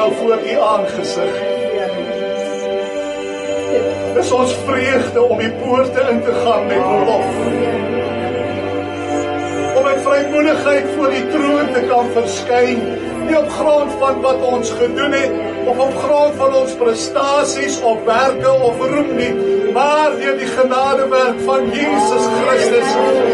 nou voor u aangesig. Dis ons vreugde om die poorte in te gaan met lof. Om met vrymoedigheid voor die troon te kan verskyn, nie op grond van wat ons gedoen het, of op grond van ons prestasies, of werke, of roem nie, maar deur die genadewerk van Jesus Christus,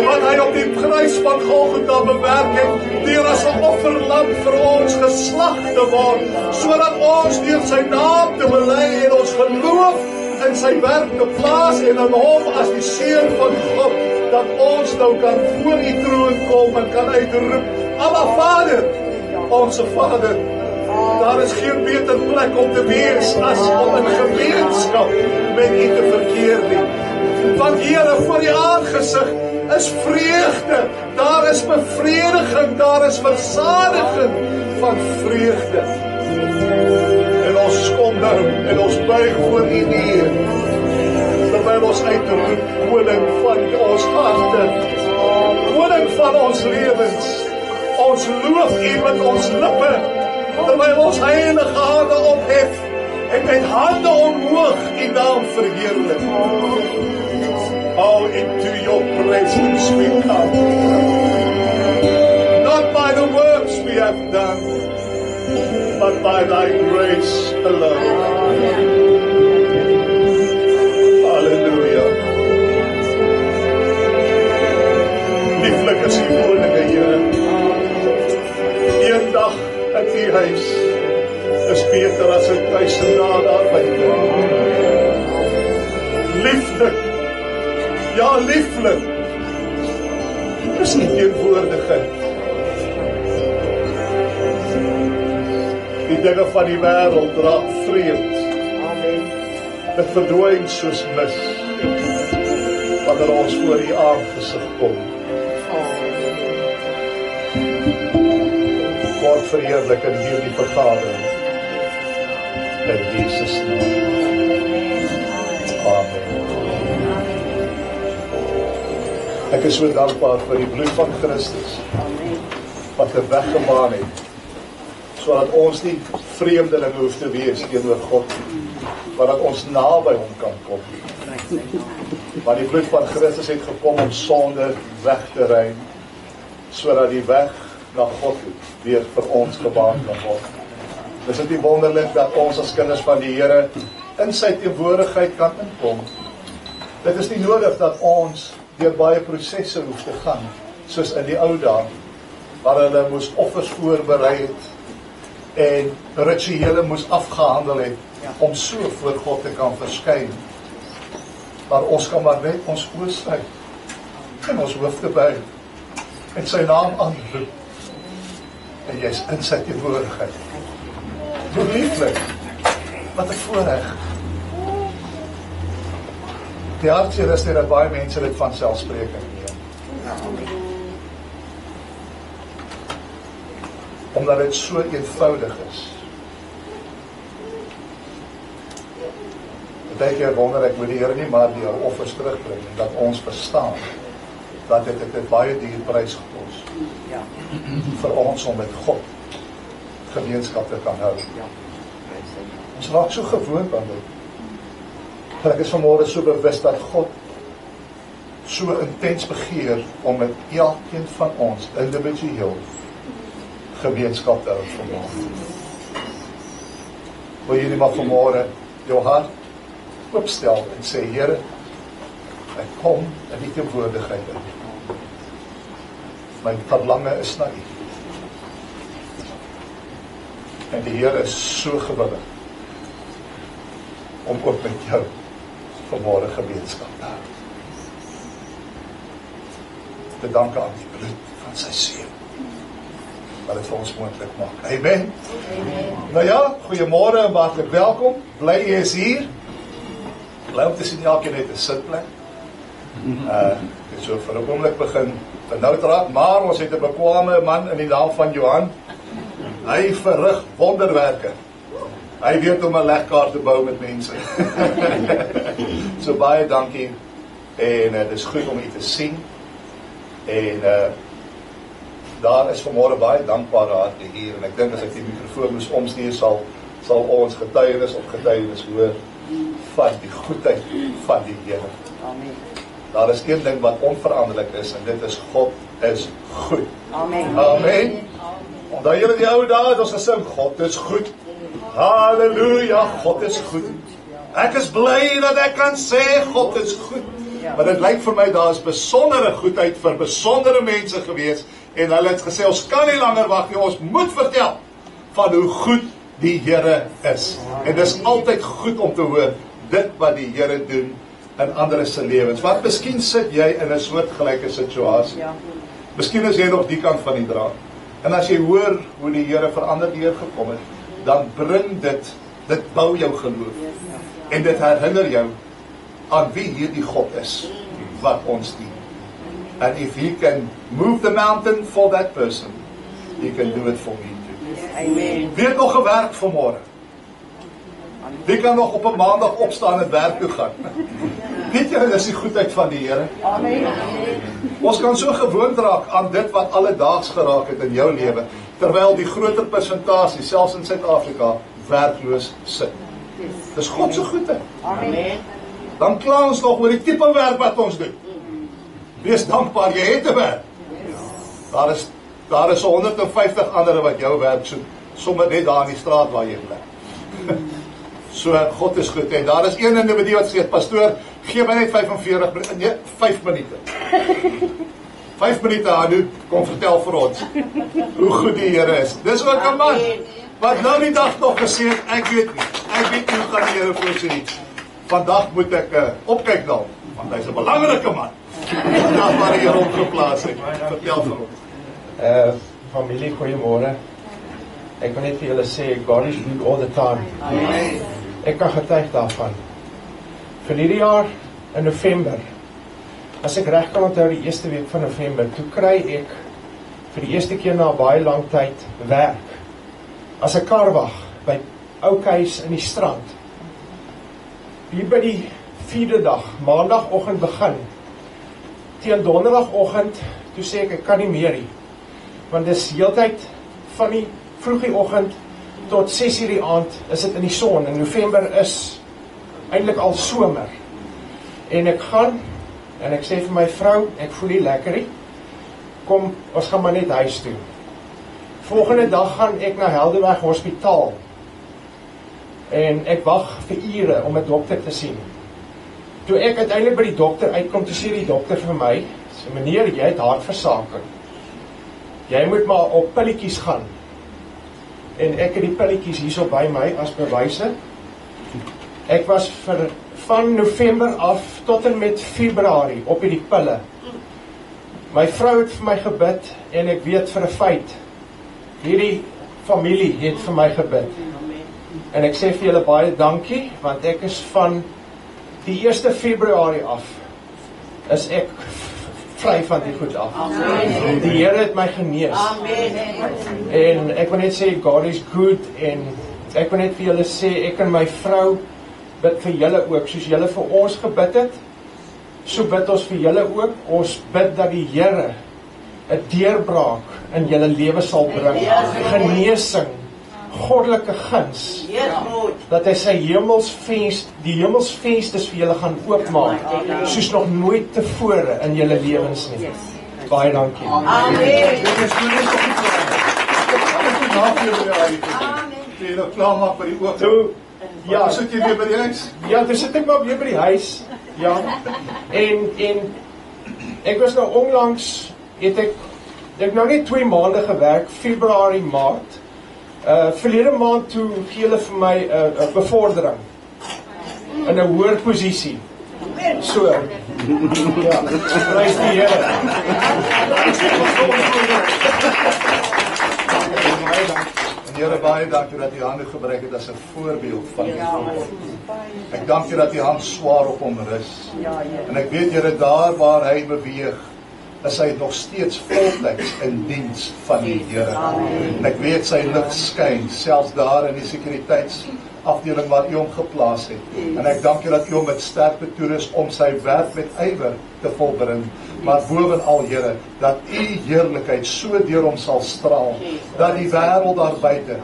wat hy op die kruis van Golgotha bewerk het, deur as 'n offerlam vir ons geslag te word, sodat ons deur sy naam te bely en ons geloof in sy werk te plaas en in hom as die Seun van God, dat ons nou kan voor die troon kom en kan uitroep, Abba Vader, onze Vader. Daar is geen beter plek om te wees as om in gemeenskap met u te verkeer nie. Want Here, voor die aangesig is vreugde, daar is bevrediging, daar is versadiging van vreugde. En ons kom nou en ons buig voor u neer, terwyl ons uitroep, koning van ons harte, koning van ons lewens, ons loof u met ons lippe, terwyl ons heilige hande ophef en met hande omhoog u naam verheerlik. Oh, into your presence we come, not by the works we have done, but by thy grace alone. Hallelujah. Lieflik is u woorde, Here. Eendag in u huis is beter as 1000 dae daar buite. Lieflik, ja lieflik, is nie teenwoordigheid. Die dinge van die wêreld raak vreemd. Dit verdwyn soos mis, wanneer ons voor die aangesig kom. Word verheerlik in hierdie vergadering. In Jesus naam. Amen. Ek is so dankbaar vir die bloed van Christus, wat 'n weg gebaan het, sodat ons nie vreemdelinge hoef te wees teenoor God, maar dat ons naby hom kan kom. Maar die bloed van Christus het gekom om sonde weg te ruim, sodat die weg na God weer vir ons gebaan kan word. Is dit nie wonderlik dat ons as kinders van die Here in sy teenwoordigheid kan inkom? Dit is nie nodig dat ons deur baie prosesse hoef te gaan, soos in die ou dae, waar hulle moes offers voorberei het en rituele moes afgehandel het om so voor God te kan verskyn. Maar ons kan maar net ons oë sluit en ons hoofde buig en sy naam aanroep. En jy is in sy teenwoordigheid. Hoe lieflik, wat 'n voorreg. Die hartseer is dat baie mense dit van selfspreking neem. Omdat dit so eenvoudig is. Baie keer wonder ek, moet die Here nie maar die offers terugbring, dat ons verstaan dat dit baie duur prys gekos vir ons om met God gemeenskap te kan hou. Ons raak so gewoond aan dit. En ek is vanmôre so bewus dat God so intens begeer om met elkeen van ons individueel gemeenskap te hou vanmôre. Wil jy nie maar vanmôre jou hart opstel en sê, Here, ek kom in die teenwoordigheid in. My verlange is na U. En die Here is so gewillig om ook met jou vanmôre gemeenskap te hou. Te danke aan die bloed van sy Seun, wat dit vir ons moontlik maak. Amen. Nou ja, goeiemôre en hartlik welkom. Bly jy is hier. Bly om te sien elkeen het 'n sitplek. So vir 'n oomblik begin benoud raak, maar ons het 'n bekwame man in die naam van Johan. Hy verrig wonderwerke. Hy weet om 'n legkaart te bou met mense. So baie dankie. En dis goed om u te sien. En daar is vanmôre baie dankbare harte hier, en ek dink as ek die mikrofoon moes omstuur, sal ons getuienis op getuienis hoor van die goedheid van die Here. Amen. Daar is een ding wat onveranderlik is, en dit is God is goed. Amen. Amen. Onthou julle die ou dae het ons gesing, God is goed. Halleluja, God is goed. Ek is bly dat ek kan sê, God is goed. Maar dit lyk vir my, daar is besondere goedheid vir besondere mense gewees, en hulle het gesê, ons kan nie langer wag nie, ons moet vertel van hoe goed die Here is. En dis altyd goed om te hoor, dit wat die Here doen in ander se lewens. Want miskien sit jy in 'n soortgelyke situasie. Miskien is jy nog die kant van die draad. En as jy hoor hoe die Here verander deur gekom het, dan bring dit bou jou geloof. En dit herinner jou aan wie hierdie God is wat ons dien. And if he can move the mountain for that person, he can do it for me too. Amen. Wie het nog gewerk vanmôre? Wie kan nog op 'n maandag opstaan en werk toe gaan? Weet jy, dis die goedheid van die Here. Amen. Ons kan so gewoond raak aan dit wat alledaags geraak het in jou lewe, terwyl die groter persentasie, selfs in Suid-Afrika, werkloos sit. Dis God se goedheid. Amen. Dan kla ons nog oor die tipe werk wat ons doen. Wees dankbaar, jy het 'n werk. Daar is 150 ander wat jou werk soek, sommer net daar in die straat waar jy bly. So, God is goed. En daar is een individu wat sê, pastoor, gee my net 5 minute. 5 minute, Anu, kom vertel vir ons hoe goed die Here is. Dis ook 'n man wat nou die dag nog gesê het, ek weet nie hoe gaan die Here voorsien. Vandag moet ek opkyk dan, want hy's 'n belangrike man. Daar waar die Here hom geplaas het. Vertel vir ons. Familie, goeiemôre. Ek wil net vir julle sê, God is good all the time. Amen. Ek kan getuig daarvan. Vir hierdie jaar in November, as ek reg kan onthou, die eerste week van November, toe kry ek vir die eerste keer na baie lang tyd werk as 'n karwag by Oukhuis in die strand. Hier by die 4de dag, maandagoggend begin. Teen donderdagoggend, toe sê ek kan nie meer nie. Want dis heeltyd van die vroegie oggend tot 6 uur die aand is dit in die son. In November is eintlik al somer. En ek gaan en ek sê vir my vrou, ek voel nie lekker nie. Kom, ons gaan maar net huis toe. Volgende dag gaan ek na Helderberg Hospitaal. En ek wag vir ure om 'n dokter te sien. Toe ek uiteindelik by die dokter uitkom, toe sê die dokter vir my, sê meneer, jy het hartversaking. Jy moet maar op pilletjies gaan. En ek het die pilletjies hierso by my as bewyse. Ek was van November af tot en met Februarie op hierdie pille. My vrou het vir my gebid en ek weet vir 'n feit, hierdie familie het vir my gebid. En ek sê vir julle baie dankie, want ek is van die 1 Februarie af, is ek vry van die goed af. Amen. Die Here het my genees. Amen. En ek wil net sê, God is good, en ek wil net vir julle sê, ek en my vrou bid vir julle ook, soos julle vir ons gebid het, so bid ons vir julle ook. Ons bid dat die Here 'n deurbraak in julle lewe sal bring, genesing, goddelike guns, dat hy sy die hemelsvensters vir julle gaan oopmaak, soos nog nooit tevore in julle lewens nie. Baie dankie. Amen. Jy nou klaar maak by die oog. Toe, ja, Sit jy weer by die huis? ja, toe sit ek maar weer by die huis. Ja. En ek was nou onlangs, het ek nou net 2 maande gewerk, Februarie, Maart. Verlede maand toe gee hulle vir my 'n bevordering in 'n hoër posisie. So, ja, prys die Here. Here, baie dankie dat U hande gebruik het as 'n voorbeeld van die God. Ek dank U dat U hand swaar op hom rus. En ek weet, Here, daar waar hy beweeg, is hy nog steeds voltyds in diens van die Here. En ek weet sy lig skyn, selfs daar in die sekuriteitsafdeling waar U hom geplaas het. En ek dank U dat U hom met sterkte toerus om sy werk met ywer te volbring. Maar bovenal, Here, dat U heerlikheid so deur hom sal straal, dat die wêreld daar buite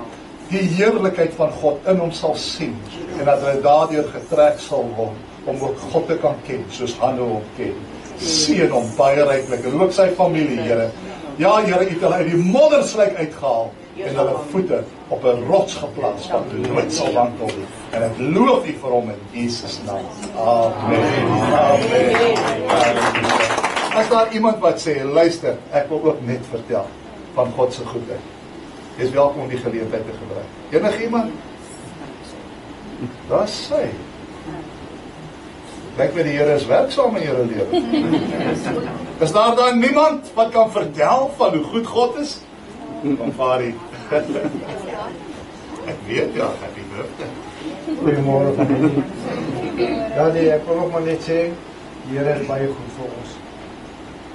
die heerlikheid van God in hom sal sien, en dat hulle daardeur getrek sal word, om ook God te kan ken, soos Hanno hom ken. Seën hom baie ryklik, en ook sy familie, Here. Ja, Here, U het hulle uit die modderslyk uitgehaal, en hulle voete op 'n rots geplaas, wat nooit sal wankel. En ek loof U vir hom in Jesus naam. Amen. Amen. As daar iemand wat sê, luister, ek wil ook net vertel van God se goedheid. Jy is welkom om die geleentheid te gebruik. Enige iemand? Daar is sy. Lyk my die Here is werksaam in julle lewe. Is daar dan niemand wat kan vertel van hoe goed God is? Kom Fari. Ek weet ja, happy birthday. Goeiemôre familie. Ja nee, ek wil nog maar net sê, die Here is baie goed vir ons.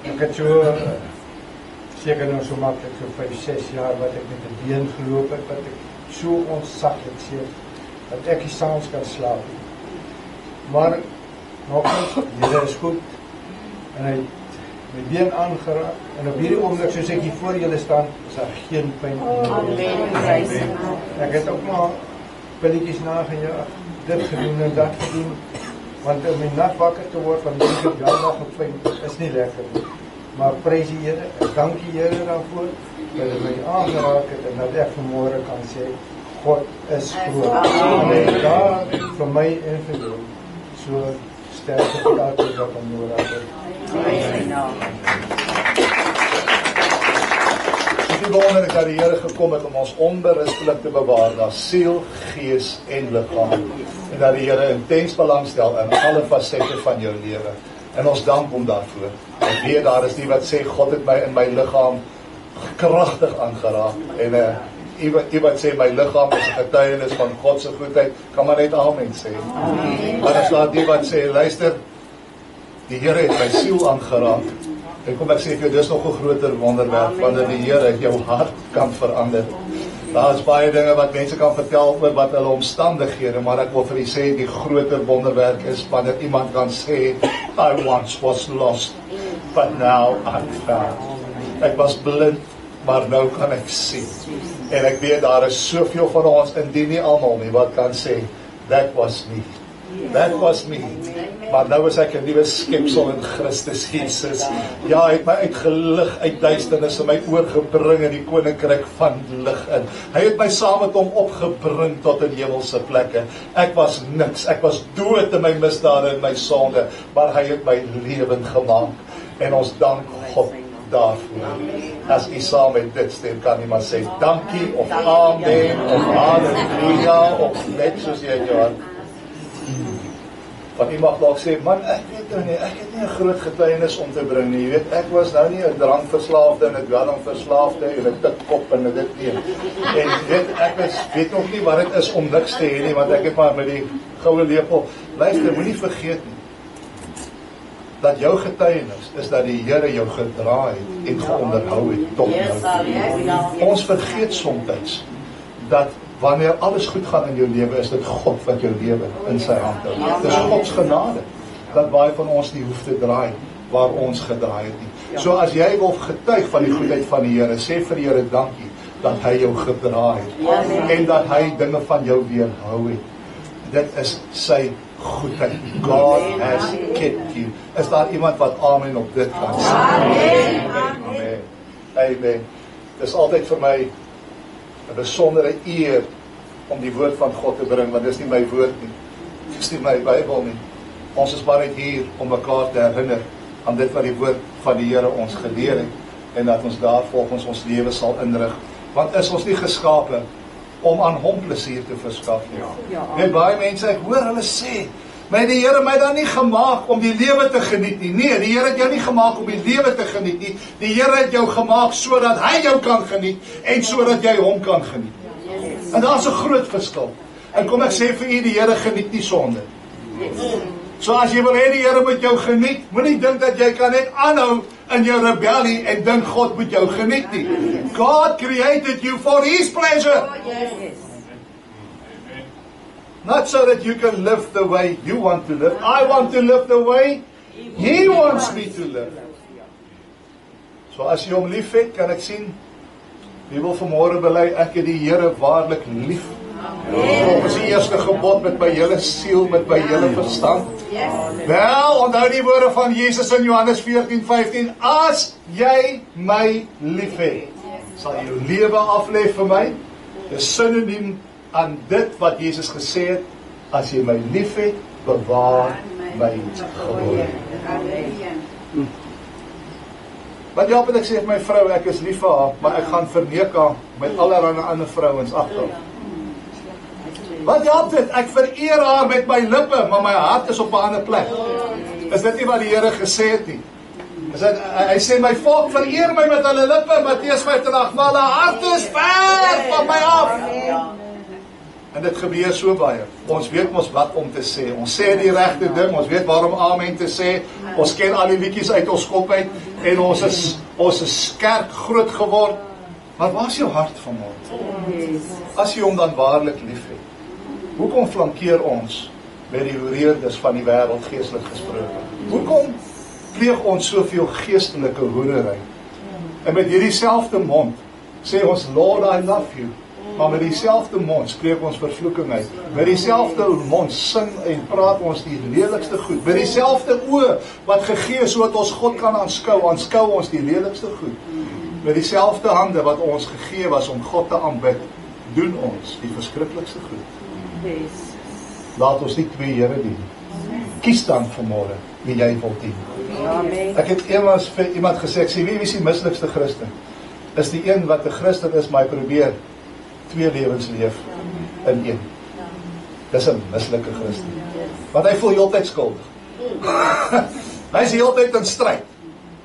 Ek het so seker nou so maklik so 5-6 jaar wat ek met 'n been geloop het, wat ek so ontsaglik seer, dat ek nie saans kan slaap nie. Maar nogals, die Here is goed, en hy het my been aangeraak, en op hierdie oomblik, soos ek hier voor julle staan, is daar geen pyn. Amen. Ek het ook maar pilletjies nagejaag, dit gedoen en dat gedoen, want om my nag wakker te word, van dink ek dag op pyn, is nie lekker nie. Maar prys die Here, ek dank die Here daarvoor, dat hy my aangeraak het, en dat ek vanmôre kan sê, God is groot. En hy daar vir my en vir jou, so sterk vir altyd wat hom nodig het. Die wonderlik dat die Here gekom het om ons onberispelik te bewaar, na siel, gees en liggaam. En dat die Here intens belangstel in alle fasette van jou lewe. En ons dank hom daarvoor. Ek weet daar is die wat sê, God het my in my liggaam kragtig aangeraak. En iemand sê, my liggaam is 'n getuienis van God se goedheid, kan maar net amen sê. Maar as daar die wat sê, luister, die Here het my siel aangeraak. En kom ek sê vir jou, dis nog 'n groter wonderwerk, wanneer die Here jou hart kan verander. Daar is baie dinge wat mense kan vertel oor wat hulle omstandighede, maar ek wil vir u sê, die groter wonderwerk is wanneer iemand kan sê, I once was lost, but now I'm found. Ek was blind, maar nou kan ek sien. En ek weet daar is soveel van ons, indien nie almal nie, wat kan sê, that was me. That was me. Maar nou is ek 'n nuwe skepsel in Christus Jesus. Ja, hy het my uitgelig uit duisternis en my oorgebring in die koninkryk van lig in. Hy het my saam met hom opgebring tot in hemelse plekke. Ek was niks. Ek was dood in my misdade en my sonde, maar hy het my lewend gemaak. En ons dank God daarvoor. As u saam met dit stem, kan u maar sê dankie of amen of halleluja of net soos jy in jou hart. Want u mag dalk sê, man, ek weet nou nie, ek het nie 'n groot getuienis om te bring nie. Jy weet, ek was nou nie 'n drankverslaafde en 'n dwelmverslaafde en 'n tikkop en dit nie. En ek weet nog nie wat dit is om niks te hê nie, want ek het maar met die goue lepel. Luister, moenie vergeet nie, dat jou getuienis is dat die Here jou gedra het en geonderhou het tot nou. Ons vergeet soms dat wanneer alles goed gaan in jou lewe, is dit God wat jou lewe in sy hand hou. Dis Gods genade, dat baie van ons nie hoef te draai, waar ons gedraai het nie. So as jy wil getuig van die goedheid van die Here, sê vir die Here dankie, dat hy jou gedra het, en dat hy dinge van jou weerhou het. Dit is sy goedheid. God has kept you. Is daar iemand wat amen op dit kan sê? Amen. Amen. Dit is altyd vir my 'n besondere eer om die woord van God te bring, want dis nie my woord nie. Dis nie my Bybel nie. Ons is maar net hier om mekaar te herinner aan dit wat die woord van die Here ons geleer het, en dat ons daar volgens ons lewe sal inrig. Want is ons nie geskape om aan hom plesier te verskaf nie? Net baie mense, ek hoor hulle sê, maar die Here my dan nie gemaak om die lewe te geniet nie. Nee, die Here het jou nie gemaak om die lewe te geniet nie. Die Here het jou gemaak sodat hy jou kan geniet en sodat jy hom kan geniet. En daar's 'n groot verskil. En kom ek sê vir u, die Here geniet nie sonde. So as jy wil hê die Here moet jou geniet, moenie dink dat jy kan net aanhou in jou rebellie en dink God moet jou geniet nie. God created you for His pleasure. Not so that you can live the way you want to live. I want to live the way He wants me to live. So as jy hom lief het, kan ek sien, wie wil vanmôre bely, ek het die Here waarlik lief. Volgens die eerste gebod met my hele siel, met my hele verstand. Wel, onthou die woorde van Jesus in Johannes 14:15, as jy my lief het, sal jy jou lewe aflê vir my. Dis sinoniem aan dit wat Jesus gesê het, as jy my lief het, bewaar my gebooie. Wat help het ek sê vir my vrou, ek is lief vir haar, maar ek gaan verneek haar met allerlei ander vrouens agter. Wat help dit? Ek vereer haar met my lippe, maar my hart is op 'n ander plek. Is dit nie wat die Here gesê het nie? Hy sê, my volk vereer my met hulle lippe, Matteus 5:8, maar hulle hart is ver van my af. En dit gebeur so baie. Ons weet mos wat om te sê. Ons sê die regte ding, ons weet waarom amen te sê. Ons ken al die liedjies uit ons kop uit en ons is kerk groot geword. Maar waar is jou hart vanmôre? As jy hom dan waarlik liefhet. Hoekom flankeer ons met die hoereerders van die wêreld geestelik gesproke? Hoekom pleeg ons soveel geestelike hoerery? En met hierdie selfde mond sê ons, Lord, I love you. Maar met dieselfde mond spreek ons vervloeking uit. Met dieselfde mond sing en praat ons die lelikste goed. Met dieselfde oë wat gegee is sodat ons God kan aanskou ons die lelikste goed. Met dieselfde hande wat ons gegee was om God te aanbid, doen ons die verskriklikste goed. Laat ons nie twee Here dien. Kies dan vanmôre wie jy wil dien. Ek het eendag vir iemand gesê, ek sê, wie is die mislikste Christen? Is die een wat 'n Christen is, maar hy probeer 2 lewens leef in een. Dis 'n mislike Christen. Want hy voel heeltyd skuldig. Hy is heeltyd in stryd.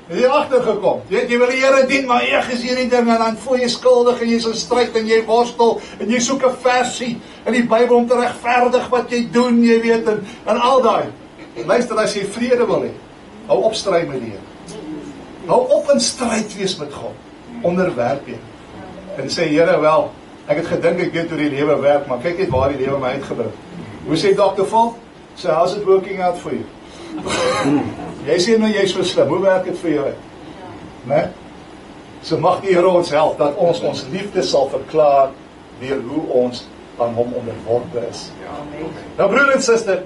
Jy het agtergekom. Jy wil die Here dien, maar jy is hierdie ding en dan voel jy skuldig en jy's in stryd en jy worstel en jy soek 'n versie in die Bybel om te regverdig wat jy doen, jy weet en al daai. Luister, as jy vrede wil hê, hou op stry met die Here. Hou op in stryd wees met God. Onderwerp jy. En sê, Here, wel, ek het gedink ek weet hoe die lewe werk, maar kyk net waar die lewe my uitgebring. Hoe sê Dr. Volk? So how's it working out for you? Jy sê nou jy's so slim, hoe werk dit vir jou uit? Nee? So mag die Here ons help dat ons liefde sal verklaar deur hoe ons aan hom onderworpe is. Nou broer en suster,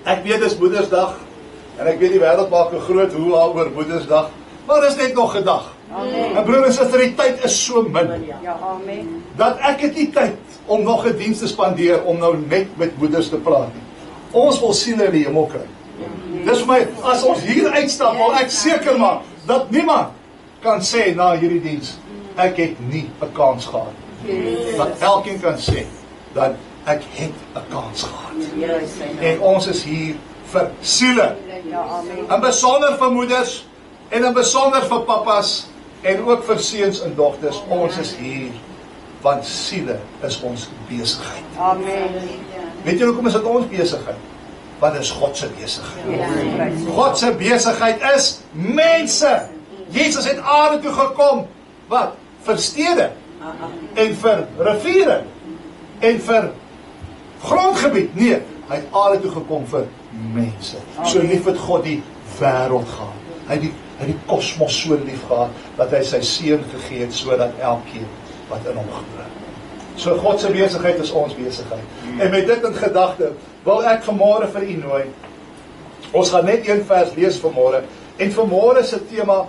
ek weet dis Moedersdag en ek weet die wêreld maak 'n groot hoe oor Moedersdag, maar dis net nog 'n dag. En broer en suster, die tyd is so min. Dat ek het nie tyd om nog 'n diens te spandeer om nou net met moeders te praat nie. Ons wil siele in die hemel kry. Dis vir my, as ons hier uitstap, wil ek seker maak dat niemand kan sê na hierdie diens, ek het nie 'n kans gehad. Dat elkeen kan sê dat ek het 'n kans gehad. En ons is hier vir siele. En besonder vir moeders en in besonder vir pappas en ook vir seuns en dogters. Ons is hier want siele is ons besigheid. Weet jy hoekom is dit ons besigheid? Want dit is God se besigheid. God se besigheid is mense. Jesus het aarde toe gekom. Wat? Vir stede. En vir riviere. En vir grondgebied. Nee, hy het aarde toe gekom vir mense. So lief het God die wêreld gehad. Hy het die kosmos so lief gehad dat hy sy seun gegee het sodat elkeen wat in hom glo. So God se besigheid is ons besigheid. En met dit in gedagte wil ek vanmôre vir u nooi. Ons gaan net een vers lees vanmôre. En vanmôre se tema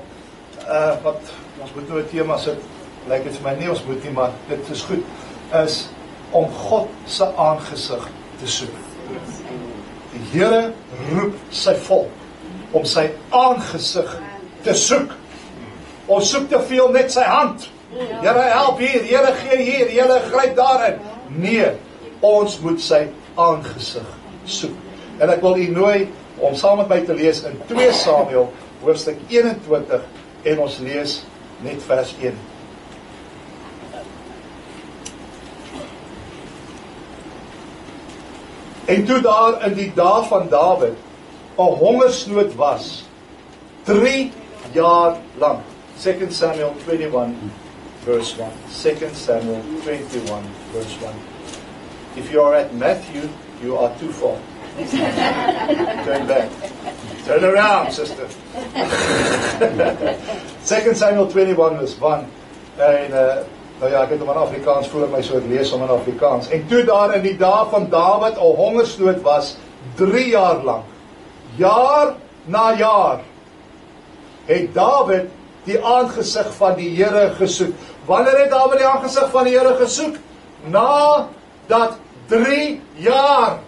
wat ons moet nou 'n tema sit. Lyk dit vir my nie ons moet nie, maar dit is goed. Is om God se aangesig te soek. Die Here roep sy volk om sy aangesig te soek. Ons soek te veel net sy hand. Here help hier, Here gee hier, Here gryp daarin. Nee, ons moet sy aangesig soek. En ek wil u nooi om saam met my te lees in 2 Samuel hoofstuk 21 en ons lees net vers 1. En toe daar in die dae van Dawid 'n hongersnood was, 3 jaar lang. 2 Samuel 21 verse 1. 2 Samuel 21 verse 1. If you are at Matthew, you are too far. Turn back. Turn around, sister. 2 Samuel 21 verse 1. En nou ja, ek het hom in Afrikaans voor my, so ek lees hom in Afrikaans. En toe daar in die dae van Dawid 'n hongersnood was, 3 jaar lang, jaar na jaar, het Dawid die aangesig van die Here gesoek. Wanneer het Dawid die aangesig van die Here gesoek? Nadat 3 jaar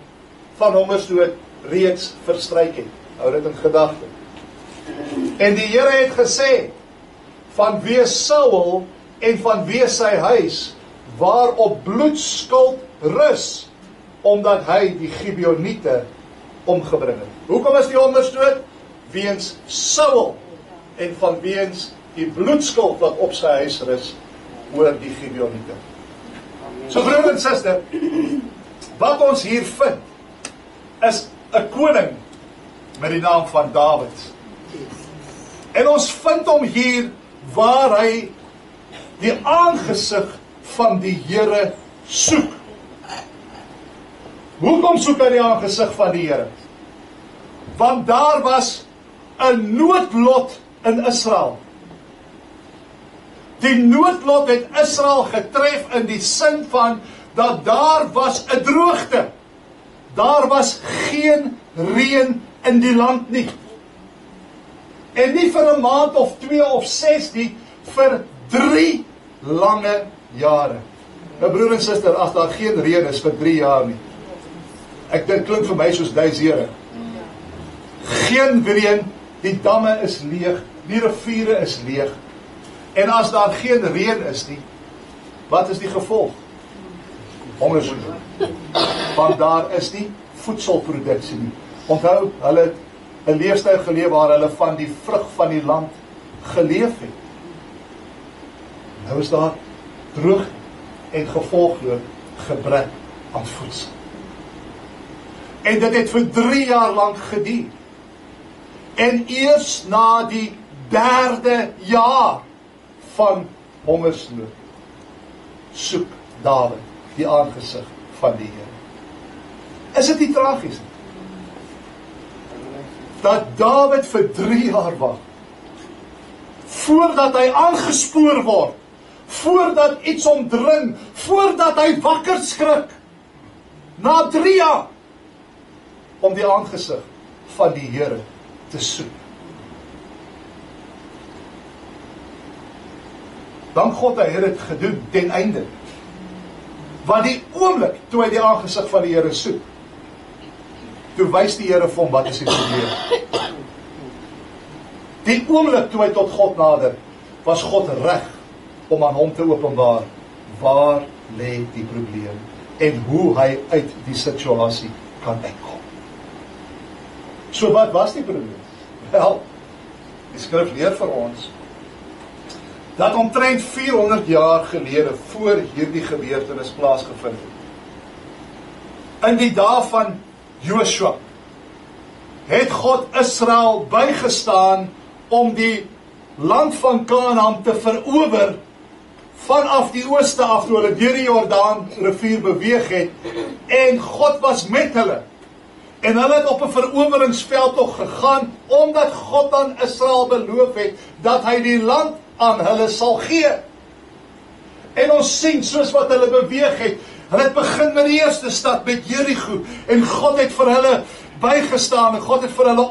van hongersnood reeds verstryk het. Hou dit in gedagte. En die Here het gesê, vanweë Saul en vanweë sy huis, waarop bloedskuld rus, omdat hy die Gibeoniete omgebring het. Hoekom is die hongersnood? Weens Saul en vanweens die bloedskuld wat op sy huis rus oor die Gibeoniete. So broer en suster, wat ons hier vind, is 'n koning met die naam van Dawid. En ons vind hom hier waar hy die aangesig van die Here soek. Hoekom soek hy die aangesig van die Here? Want daar was 'n noodlot in Israel. Die noodlot het Israel getref in die sin van dat daar was 'n droogte. Daar was geen reën in die land nie. En nie vir 'n maand of 2 of 6 nie, vir 3 lange jare. Nou broer en suster, as daar geen reën is vir 3 jaar nie, ek dink klink vir my soos duisere. Geen reën, die damme is leeg, die riviere is leeg. En as daar geen reën is nie, wat is die gevolg? Hongersnood. Want daar is nie voedselproduksie nie. Onthou, hulle het 'n leefstyl geleef waar hulle van die vrug van die land geleef het. Nou is daar droog en gevolglik gebrek aan voedsel. En dit het vir 3 jaar lank geduur. En eers na die 3de jaar van hongersnood soek Dawid die aangesig van die Here. Is dit nie tragies nie? Dat Dawid vir 3 jaar wag, voordat hy aangespoor word, voordat iets hom dring, voordat hy wakker skrik, na 3 jaar, om die aangesig van die Here te soek. Dank God, hy het dit gedoen ten einde. Want die oomblik toe hy die aangesig van die Here soek, toe wys die Here vir hom wat is die probleem. Die oomblik toe hy tot God nader, was God reg om aan hom te openbaar waar lê die probleem en hoe hy uit die situasie kan uitkom. So wat was die probleem? Wel, die skrif leer vir ons dat omtrent 400 jaar gelede voor hierdie gebeurtenis plaasgevind het. In die dae van Joshua het God Israel bygestaan om die land van Kanaan te verower vanaf die ooste af toe hulle deur die Jordaan rivier beweeg het, en God was met hulle. En hulle het op 'n veroweringsveldtog gegaan omdat God aan Israel beloof het dat hy die land aan hulle sal gee. En ons sien soos wat hulle beweeg het, hulle het begin met die eerste stad, met Jericho, en God het vir hulle bygestaan, en God het vir hulle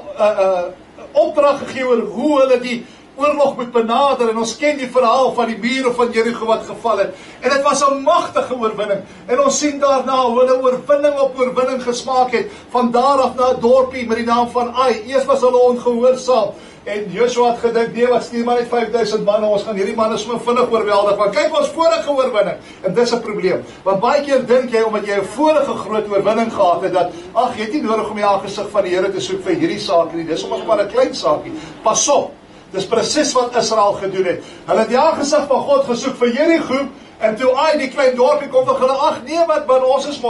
opdrag gegee oor hoe hulle die oorlog moet benader, en ons ken die verhaal van die mure van Jericho wat geval het, en dit was 'n magtige oorwinning, en ons sien daarna hoe hulle oorwinning op oorwinning gesmaak het, van daar af na 'n dorpie met die naam van Ai. Eers was hulle ongehoorsaam, en Joshua het gedink, nee, wat stuur maar net 5000 manne, ons gaan hierdie manne so vinnig oorweldig, want kyk ons vorige oorwinning, en dis 'n probleem, want baie keer dink jy, omdat jy 'n vorige groot oorwinning gehad het, dat, ag, jy het nie nodig om die aangesig van die Here te soek vir hierdie saak nie, dis soms maar 'n klein saakie. Pas op, dis presies wat Israel gedoen het. Hulle het die aangesig van God gesoek vir Jericho, en toe Ai, die klein dorpie kom, dan hulle, ag nee, wat ons is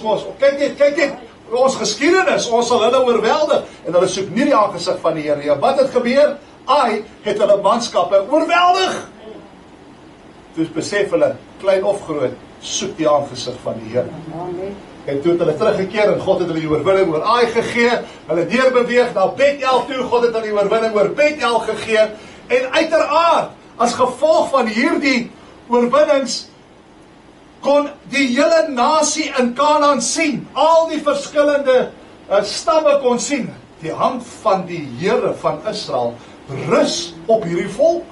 mos, kyk net, ons geskiedenis, ons sal hulle oorweldig, en hulle soek nie die aangesig van die Here. Ja, wat het gebeur? Ai het hulle manskappe oorweldig. Toe besef hulle, klein of groot, soek die aangesig van die Here. En toe het hulle teruggekeer en God het hulle die oorwinning oor Ai gegee, hulle deurbeweeg na Bethel toe, God het hulle die oorwinning oor Bethel gegee, en uiteraard, as gevolg van hierdie oorwinnings, kon die hele nasie in Kanaan sien, al die verskillende stamme kon sien, die hand van die Here van Israel rus op hierdie volk.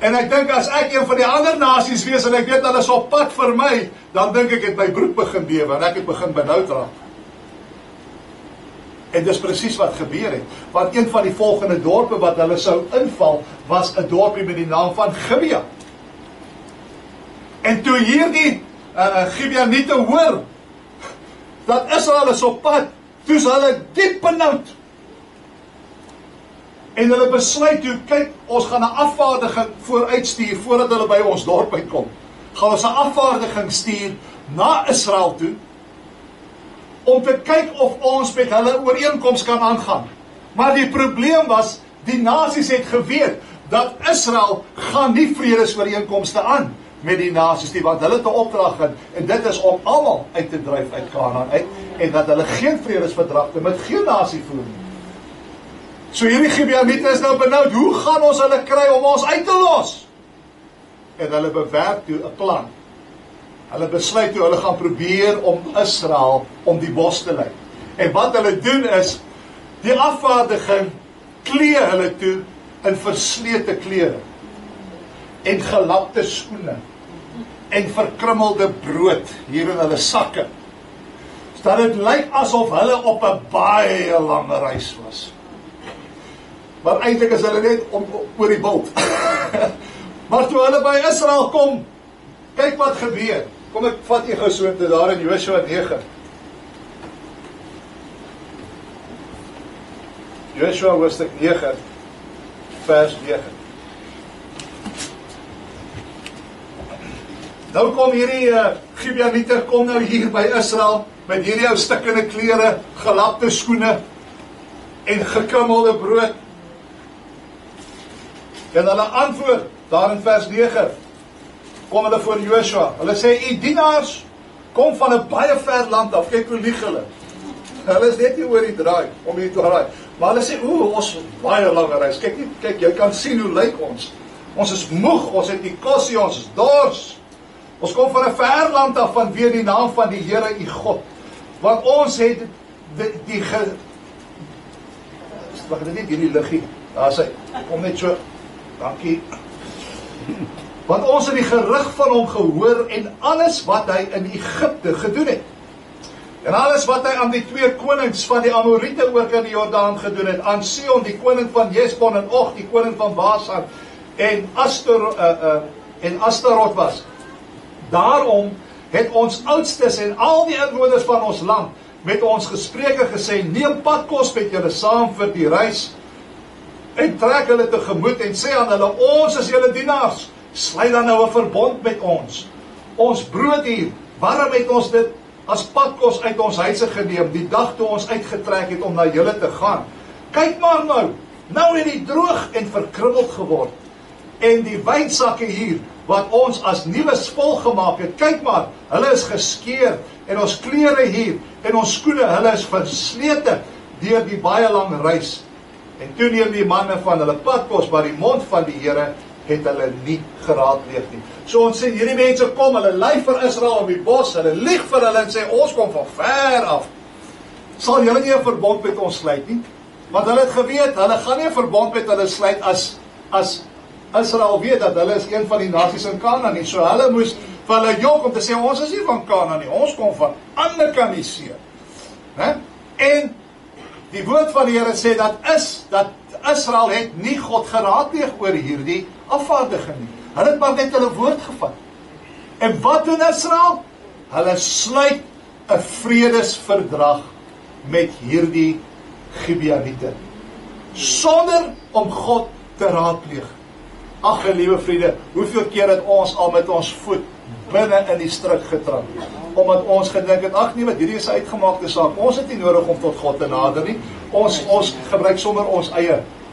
En ek dink as ek een van die ander nasies wees en ek weet hulle is op pad vir my, dan dink ek het my broek begin bewe en ek het begin benoud raak. En dis presies wat gebeur het, want een van die volgende dorpe wat hulle sou inval, was 'n dorpie met die naam van Gibea. En toe hierdie Gibeoniete hoor dat Israel is op pad, toe is hulle diep benoud. En hulle besluit toe, kyk, ons gaan 'n afvaardiging vooruitstuur voordat hulle by ons dorp uitkom. Gaan ons 'n afvaardiging stuur na Israel toe om te kyk of ons met hulle ooreenkoms kan aangaan. Maar die probleem was, die nasies het geweet dat Israel gaan nie vredesooreenkomste aan met die nasies nie, want hulle het 'n opdrag gehad, en dit is om almal uit te dryf uit Kanaan uit, en dat hulle geen vredesverdrag met geen nasie voer nie. So hierdie Gibeoniete is nou benoud, hoe gaan ons hulle kry om ons uit te los? En hulle bewerk toe 'n plan. Hulle besluit toe, hulle gaan probeer om Israel om die bos te lei. En wat hulle doen is, die afvaardiging klee hulle toe in verslete klere, en gelapte skoene, en verkrummelde brood hier in hulle sakke. So dat dit lyk asof hulle op 'n baie lange reis was. Maar eintlik is hulle net oor die bult. Maar toe hulle by Israel kom, kyk wat gebeur. Kom ek vat jy gou so te daar in Joshua 9. Joshua hoofstuk 9, vers 9. Nou kom hierdie Gibeoniete kom nou hier by Israel met hierdie ou stikkende klere, gelapte skoene en gekrummelde brood. En hulle antwoord daar in vers 9. Kom hulle voor Joshua. Hulle sê, u dienaars kom van 'n baie ver land af. Kyk hoe lieg hulle. Hulle is net nie oor die draai om hier te raai. Maar hulle sê, ons baie lange reis. Kyk, jy kan sien hoe lyk ons. Ons is moeg, ons het nie kos nie, ons is dors. Ons kom van 'n ver land af vanweë die naam van die Here u God. Want ons het wag net hierdie liggie. Daar sê, kom net so. Dankie. Want ons het die gerig van hom gehoor en alles wat hy in Egipte gedoen het. En alles wat hy aan die twee konings van die Amorite oor in die Jordaan gedoen het. Aan Sihon, die koning van Hesbon, en Og, die koning van Basan, en Astarot was. Daarom het ons oudstes en al die inwoners van ons land met ons gespreke gesê, neem padkos met julle saam vir die reis, en trek hulle tegemoet en sê aan hulle, ons is julle dienaars, sluit dan nou 'n verbond met ons. Ons brood hier, waarom het ons dit as padkos uit ons huise geneem, die dag toe ons uitgetrek het om na julle te gaan? Kyk maar nou het die droog en verkrummeld geword. En die wynsakke hier, wat ons as nuus volgemaak het, kyk maar, hulle is geskeur, en ons klere hier, en ons skoene, hulle is verslete, deur die baie lang reis. En toe neem die manne van hulle padkos, maar die mond van die Here het hulle nie geraadpleeg nie. So ons sê, hierdie mense kom, hulle lei vir Israel om die bos, hulle lieg vir hulle en sê, ons kom van ver af. Sal julle nie 'n verbond met ons sluit nie? Want hulle het geweet, hulle gaan nie 'n verbond met hulle sluit as Israel weet dat hulle is een van die nasies in Kanaan nie. So hulle moes vir hulle jok om te sê, ons is nie van Kanaan nie, ons kom van ander kant die see. En die woord van die Here sê dat Israel het nie God geraadpleeg oor hierdie afvaardiging nie. Hulle het maar net hulle woord gevat. En wat doen Israel? Hulle sluit 'n vredesverdrag met hierdie Gibeoniete, sonder om God te raadpleeg. Ag, liewe vriende, hoeveel keer het ons al met ons voet binne in die struik getrap, omdat ons gedink het, ag nee, wat hierdie is 'n uitgemaakte saak, ons het nie nodig om tot God te nader nie, ons gebruik sommer ons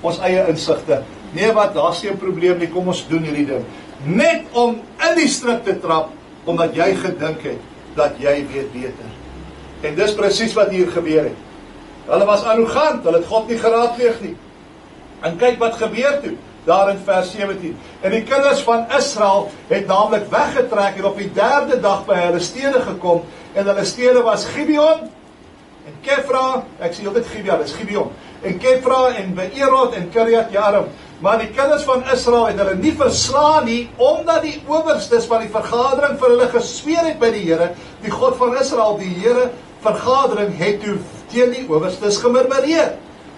ons eie insigte. Nee wat, daar's geen probleem nie, kom ons doen hierdie ding. Net om in die struik te trap, omdat jy gedink het, dat jy weet beter. En dis presies wat hier gebeur het. Hulle was arrogant, hulle het God nie geraadpleeg nie. En kyk wat gebeur toe, daar in vers 17. En die kinders van Israel het naamlik weggetrek en op die 3de dag by hulle stede gekom, en hulle stede was Gibeon, en Kefra, ek sê altyd Gibeon, dis Gibeon, en Kefra, en Beerot, en Kiriat Jearim. Maar die kinders van Israel het hulle nie verslaan nie, omdat die owerstes van die vergadering vir hulle gesweer het by die Here, die God van Israel, die Here vergadering het toe teen die owerstes gemurmureer.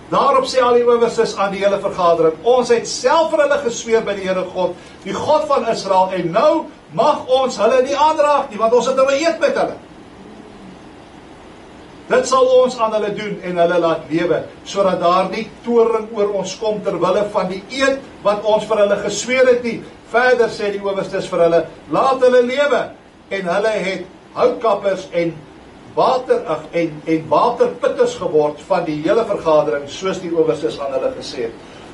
Daarop sê al die owerstes aan die hele vergadering, ons het self vir hulle gesweer by die Here God, die God van Israel, en nou mag ons hulle nie aanraak nie, want ons het nou 'n eed met hulle. Dit sal ons aan hulle doen en hulle laat lewe, sodat daar nie toorn oor ons kom terwille van die eed wat ons vir hulle gesweer het nie. Verder sê die owerstes vir hulle, laat hulle lewe, en hulle het houtkappers en waterputters geword van die hele vergadering, soos die owerstes aan hulle gesê het.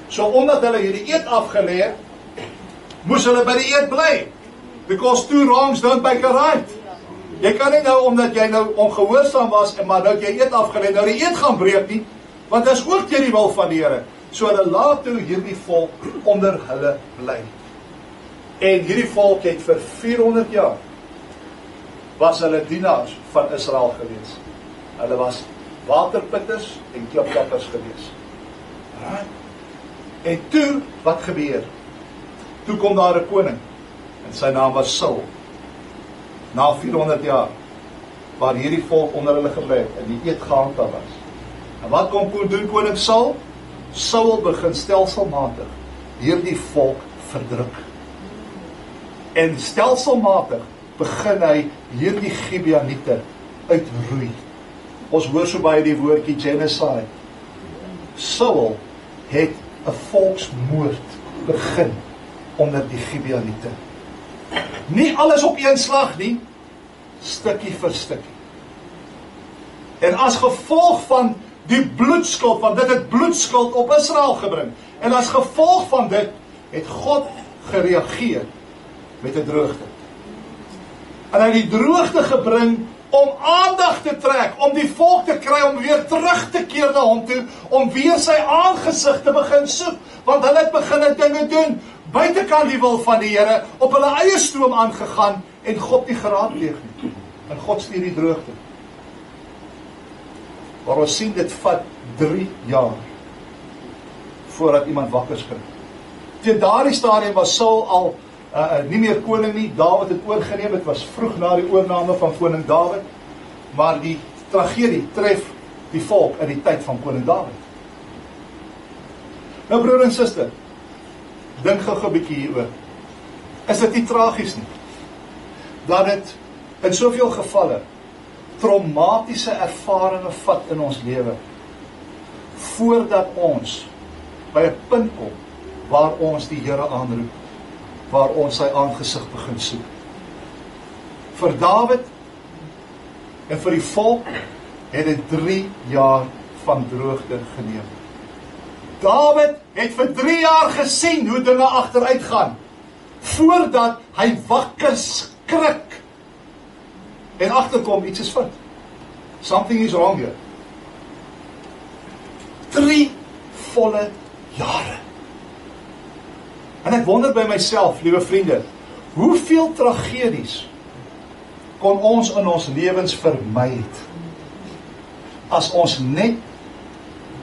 So omdat hulle hierdie eed afgelê het, moes hulle by die eed bly, because two wrongs don't make a right. Jy kan nie nou, omdat jy nou ongehoorsaam was, maar nou jy eed afgelê, nou die eed gaan breek nie, want dit is ook teen die wil van die Here. So hulle laat toe hierdie volk onder hulle bly. En hierdie volk het vir 400 jaar, was hulle dienaars van Israel gewees. Hulle was waterputters en klipkappers gewees. En toe, wat gebeur? Toe kom daar 'n koning, en sy naam was Saul. Na 400 jaar, waar hierdie volk onder hulle gebly het, en die eed gehandhaaf was. En wat kom doen koning Saul? Saul begin stelselmatig hierdie volk verdruk. En stelselmatig begin hy hierdie Gibeoniete uitroei. Ons hoor so baie die woordjie genocide. Saul het 'n volksmoord begin onder die Gibeoniete. Nie alles op een slag nie, stukkie vir stukkie. En as gevolg van die bloedskuld, want dit het bloedskuld op Israel gebring, en as gevolg van dit, het God gereageer met 'n droogte. En hy het die droogte gebring om aandag te trek, om die volk te kry, om weer terug te keer na hom toe, om weer sy aangesig te begin soek, want hulle het begin dinge doen, buitekant die wil van die Here, op hulle eie stoom aangegaan, en God nie geraadpleeg nie. En God stuur die droogte. Maar ons sien dit vat 3 jaar, voordat iemand wakker skrik. Teen daardie stadium was Saul al nie meer koning nie, Dawid het oorgeneem, het was vroeg na die oorname van koning Dawid, maar die tragedie tref die volk in die tyd van koning Dawid. Nou broer en suster, dink gou 'n bietjie hieroor. Is dit nie tragies nie, dat dit in soveel gevalle traumatiese ervarings vat in ons lewe, voordat ons by 'n punt kom, waar ons die Here aanroep, waar ons sy aangesig begin soek. Vir Dawid en vir die volk het dit 3 jaar van droogte geneem. Dawid het vir 3 jaar gesien hoe dinge agteruit gaan, voordat hy wakker skrik en agterkom iets is fout. Something is wrong here. 3 volle jare. En ek wonder by myself, liewe vriende, hoeveel tragedies kon ons in ons lewens vermy het, as ons net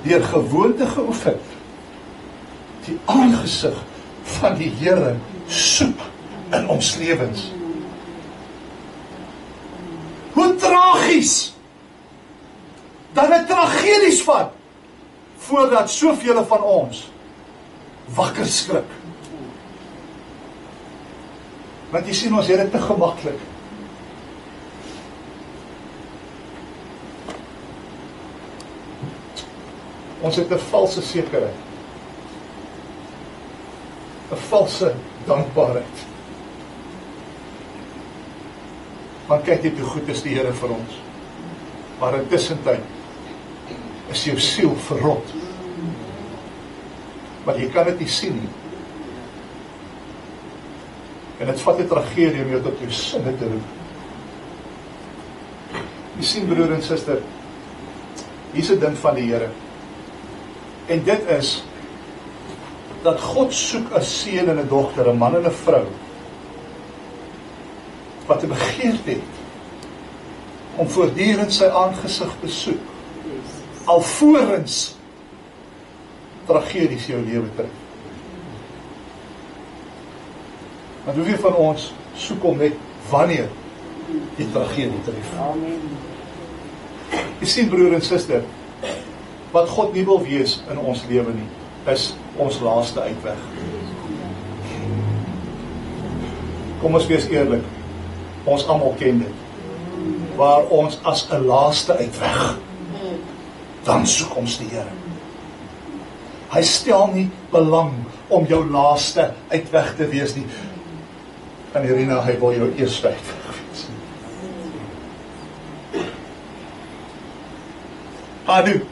deur gewoonte geoefen die aangesig van die Here soek in ons lewens. Hoe tragies dat dit tragedies vat voordat soveel van ons wakker skrik. Want jy sien, ons het dit te gemaklik. Ons het 'n valse sekerheid, 'n valse dankbaarheid. Want kyk net hoe goed is die Here vir ons. Maar intussen tyd is jou siel verrot. maar jy kan dit nie sien nie. En dit vat 'n tragedie om jou tot jou sinne te roep. Jy sien, broer en suster, hier is 'n ding van die Here. En dit is, dat God soek 'n seun en 'n dogter, 'n man en 'n vrou, wat 'n begeerte het, om voortdurend sy aangesig te soek, alvorens tragedies jou lewe tref. Want hoeveel van ons soek hom net wanneer die tragedie tref? Amen. Jy sien, broer en suster, wat God nie wil wees in ons lewe nie, is ons laaste uitweg. Kom ons wees eerlik, ons almal ken dit, waar ons as 'n laaste uitweg, dan soek ons die Here. Hy stel nie belang om jou laaste uitweg te wees nie. En Irina, hy wil jou eerste uitweg wees. Anu,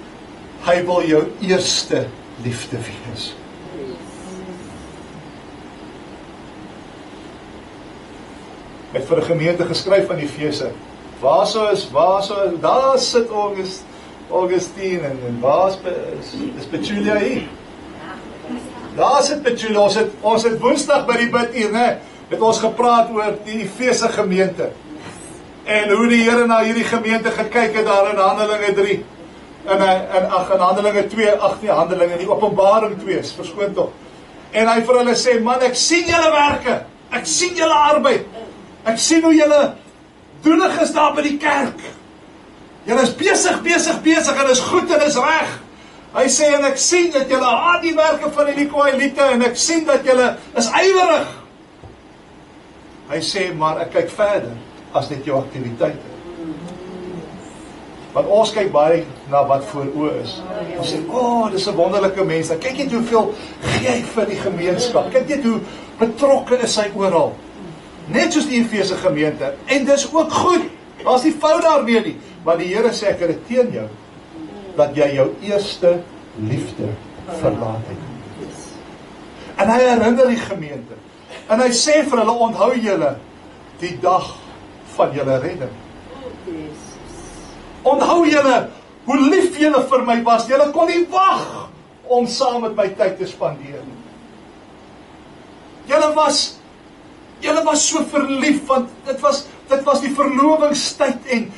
hy wil jou eerste liefde wees. Het vir 'n gemeente geskryf aan Efese. Waar daar sit Augustine en waar is Petulia hier? Daar sit Petulia, ons het Woensdag by die bid hier, het ons gepraat oor die Efese gemeente. En hoe die Here na hierdie gemeente gekyk het daar in Handelinge 3. In Handelinge 2, Handelinge, die Openbaring 2, verskoon tog. En hy vir hulle sê, man, ek sien julle werke, ek sien julle arbeid, ek sien hoe julle doenig is daar by die kerk. Julle is besig en is goed en is reg. Hy sê, en ek sien dat julle haat die werke van die Koalite, en ek sien dat julle is ywerig. Hy sê, maar ek kyk verder as dit jou aktiwiteite. Want ons kyk baie na wat voor oë is. Ons sê, dis 'n wonderlike mens. Kyk net hoeveel gee hy vir die gemeenskap. Kyk net hoe betrokke is hy oral. Net soos die Efese gemeente. En dis ook goed. Daar's nie fout daarmee nie. Maar die Here sê, ek het dit teen jou, dat jy jou eerste liefde verlaat het. En hy herinner die gemeente. En hy sê vir hulle, onthou julle die dag van julle redding. Onthou julle hoe lief julle vir my was. Julle kon nie wag om saam met my tyd te spandeer. Julle was so verlief, want dit was die verlovingstyd en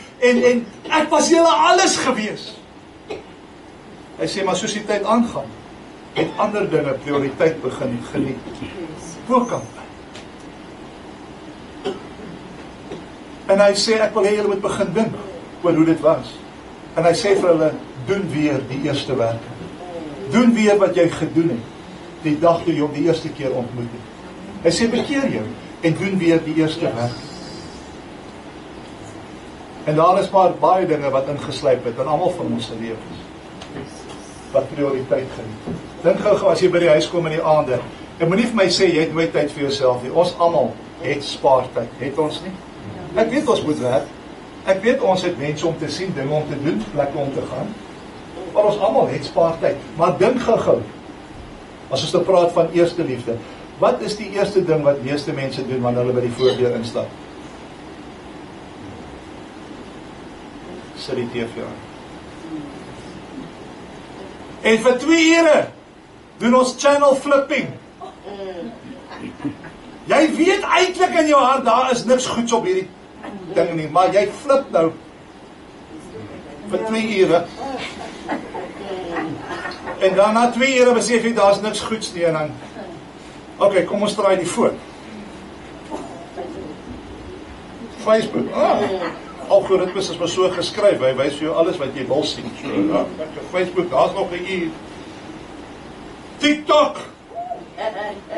ek was julle alles gewees. Hy sê, maar soos die tyd aangaan, het ander dinge prioriteit begin geniet. Bokant. En hy sê, ek wil hê julle moet begin dink oor hoe dit was. En hy sê vir hulle, doen weer die eerste werke. Doen weer wat jy gedoen het, die dag toe jy hom die eerste keer ontmoet het. Hy sê, bekeer jou, en doen weer die eerste werke. En daar is maar baie dinge wat ingeslyp het, in almal van ons lewens, wat prioriteit geniet. Dink gou, as jy by die huis kom in die aande, en moenie vir my sê, jy het nooit tyd vir jouself nie. Ons almal het spaartyd, het ons nie? Ek weet ons moet werk. Ek weet ons het mense om te sien, dinge om te doen, plekke om te gaan. Maar ons almal het spaartyd. Maar dink gou, as ons te praat van eerste liefde, wat is die eerste ding wat meeste mense doen wanneer hulle by die voordeur instap? Sit die TV aan. En vir 2 ure doen ons channel flipping. Jy weet eintlik in jou hart, daar is niks goeds op hierdie ding nie, maar jy flip nou vir 2 ure. En dan na 2 ure besef jy, daar is niks goeds nie, en dan, oké, kom ons draai die voor. Facebook, algoritmes is maar so geskryf, hy wys vir jou alles wat jy wil sien. So, Facebook, daar is nog 'n uur. TikTok!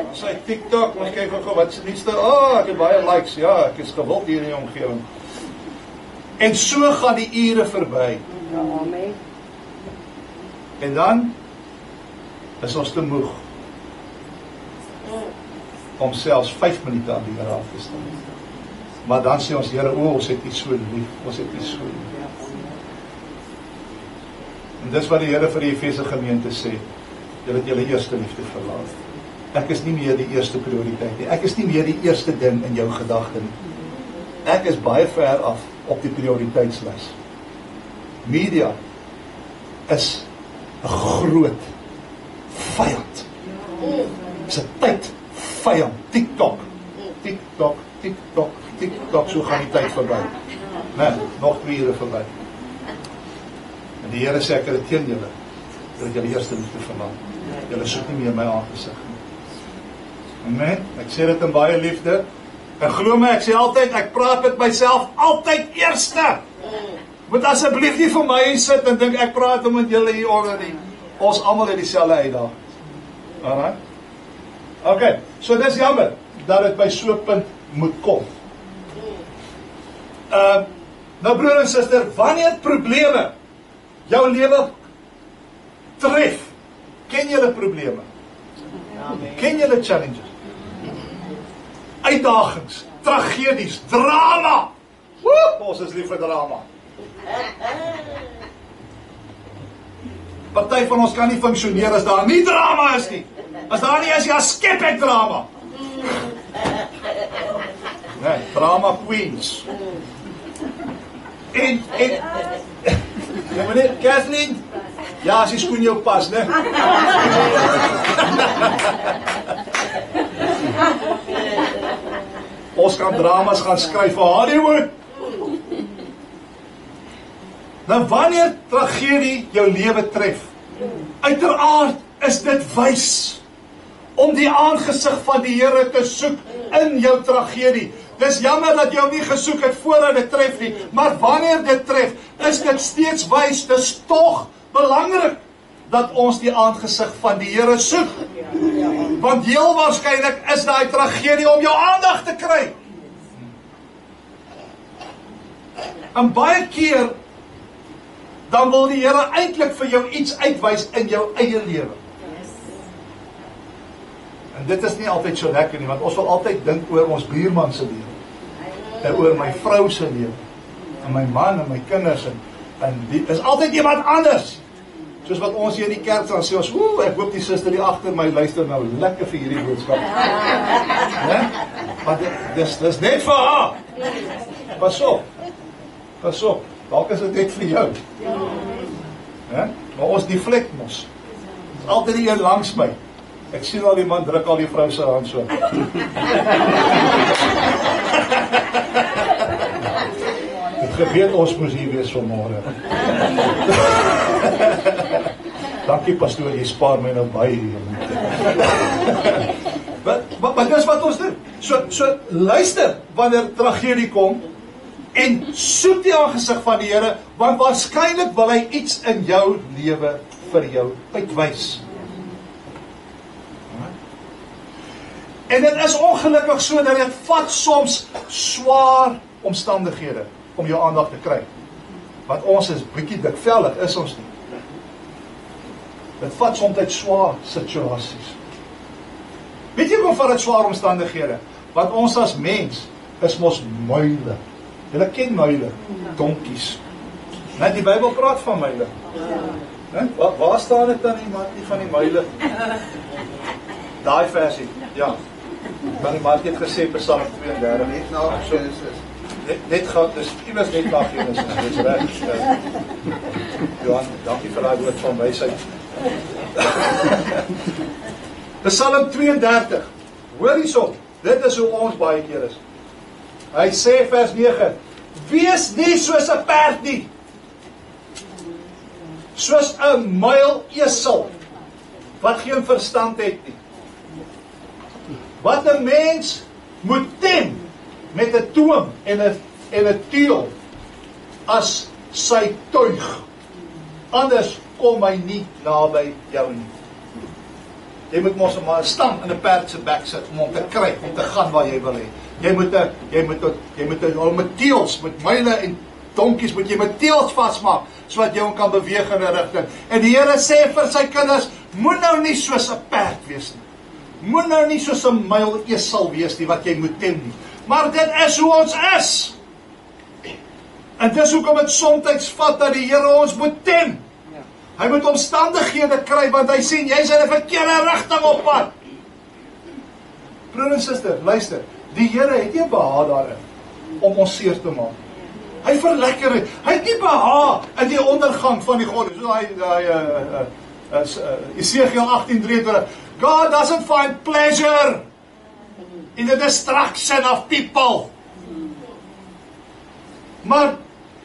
Ons sê TikTok, ons kyk gou wat se nuutste. Ek het baie likes, ja, ek is gewild hier in die omgewing. En so gaan die ure verby. En dan is ons te moeg om selfs 5 minute aan die Here af te staan. Maar dan sê ons, Here, ons het U so lief, ons het U so lief. En dis wat die Here vir die Efese gemeente sê. Julle het julle eerste liefde verlaat. Ek is nie meer die eerste prioriteit nie. Ek is nie meer die eerste ding in jou gedagte nie. Ek is baie ver af op die prioriteitslys. Media is 'n groot vyand. Is 'n tydvyand. TikTok, so gaan die tyd verby. Nee, nog 2 ure verby. En die Here sê ek het dit teen julle. Dat julle eerste liefde verlaat. Julle soek nie meer my aangesig nie. Amen. Ek sê dit in baie liefde. En glo my, ek sê altyd, ek praat met myself altyd eerste. Moet asseblief nie vir my sit en dink ek praat met julle hier onder nie. Ons almal het dieselfde uitdaging. Alright? Okay, so dis jammer dat dit by so 'n punt moet kom. Nou broer en suster, wanneer probleme jou lewe tref, ken julle probleme? Ken julle challenges? Uitdagings, tragedies, drama. Ons is lief vir drama. Party van ons kan nie funksioneer as daar nie drama is nie. As daar nie is, ja, skep ek drama. Nee, drama queens. En ja, meneer Kathleen, ja, as die skoen jou pas, né? Ons kan dramas gaan skryf vir Hollywood. Nou wanneer tragedie jou lewe tref, uiteraard is dit wys om die aangesig van die Here te soek in jou tragedie. Dis jammer dat jy hom nie gesoek het voordat dit tref nie, maar wanneer dit tref, is dit steeds wys, dis tog belangrik dat ons die aangesig van die Here soek. Want heel waarskynlik is daai tragedie om jou aandag te kry. En baie keer dan wil die Here eintlik vir jou iets uitwys in jou eie lewe. En dit is nie altyd so lekker nie, want ons wil altyd dink oor ons buurman se lewe. En oor my vrou se lewe. En my man en my kinders en die is altyd iemand anders. Soos wat ons hier in die kerk sal sê ons, ek hoop die suster hier agter my luister nou lekker vir hierdie boodskap. Ja? Maar dis net vir haar. Pas op, dalk is dit net vir jou. Ja? Maar ons deflect mos. Is altyd die een langs my. Ek sien al die man druk al die vrou se hand so. Het gebeurt ons moes hier wees vanmôre. Dankie pastoor, jy spaar my nou baie hier. Maar dis wat ons doen. So luister wanneer tragedie kom en soek die aangesig van die Here, want waarskynlik wil hy iets in jou lewe vir jou uitwys. En dit is ongelukkig so dat dit vat soms swaar omstandighede om jou aandag te kry. Want ons is bietjie dikvellig, is ons nie. Dit vat soms uit swaar situasies. Weet jy hoe vat dit swaar omstandighede? Want ons as mens is mos muile. Julle ken muile, donkies. Net die Bybel praat van muile. Waar staan dit dan nie van die muile? Daai versie, ja. Maar die Mark het gesê Psalm 32. Net na Genesis. Net gaan, dis iewers net na Genesis. Dis reg. Johan, dankie vir daai woord van wysheid. Psalm 32. Hoor hierson. Dit is hoe ons baie keer is. Hy sê vers 9. Wees nie soos 'n perd nie. Soos 'n muilesel wat geen verstand het nie. Wat 'n mens moet tem met 'n toom en 'n teel as sy tuig. Anders kom hy nie naby jou nie. Jy moet mos maar 'n stam in 'n perd se bek sit om hom te kry, om te gaan waar jy wil hê. Jy moet met teels, met muile en donkies moet jy met teels vasmaak sodat jy hom kan beweeg in 'n rigting. En die Here sê vir sy kinders, moet nou nie soos 'n perd wees nie. Moet nou nie soos 'n muilesel wees nie wat jy moet tem nie. Maar dit is hoe ons is. En dis hoekom dit soms vat dat die Here ons moet tem. Hy moet omstandighede kry, want hy sien, jy's in 'n verkeerde rigting op pad. Broer en suster, luister, die Here het nie behaag daarin om ons seer te maak. Hy verlekker het. Hy het nie behaag in die ondergang van die God. So Esegiel 18:23. God doesn't find pleasure in the destruction of people. Maar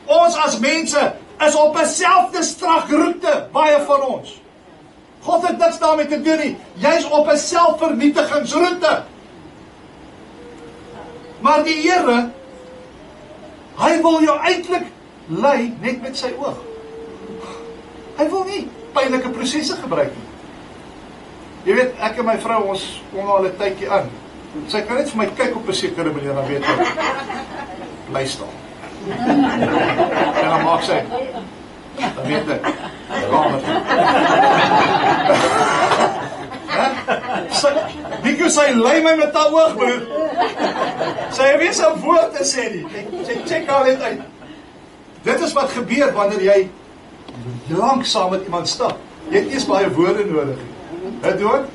ons as mense is op 'n selfdestrukroete, baie van ons. God het niks daarmee te doen nie. Jy's op 'n selfvernietigingsroete. Maar die Here, hy wil jou eintlik lei net met sy oog. Hy wil nie pynlike prosesse gebruik nie. Jy weet, ek en my vrou, ons kom al 'n tydjie aan. Sy kan net vir my kyk op 'n sekere manier, dan weet ek, bly staan. En dan maak sy, dan weet ek, kamer toe. Because sy lei my met haar oog, broer. Sy het weer sy woord te sê nie. Sy check al net uit. Dit is wat gebeur wanneer jy lank saam met iemand stap. Jy het eers baie woorde nodig. Het doen?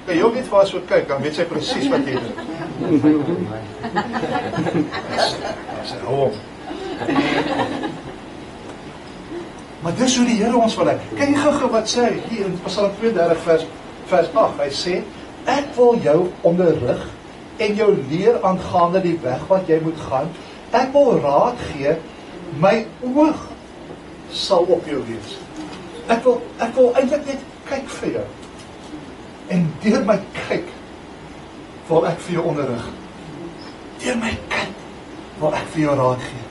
Kan jy ook net vir haar so kyk, dan weet sy presies wat jy doen. Sy hou op. Maar dis hoe die Here ons wil hê. Kyk jy gou wat sê hy hier in Psalm 32 vers 8. Hy sê, ek wil jou onderrig en jou leer aangaande die weg wat jy moet gaan. Ek wil raad gee, my oog sal op jou wees. Ek wil eintlik net kyk vir jou. En deur my kyk wil ek vir jou onderrig. Deur my kyk wil ek vir jou raad gee.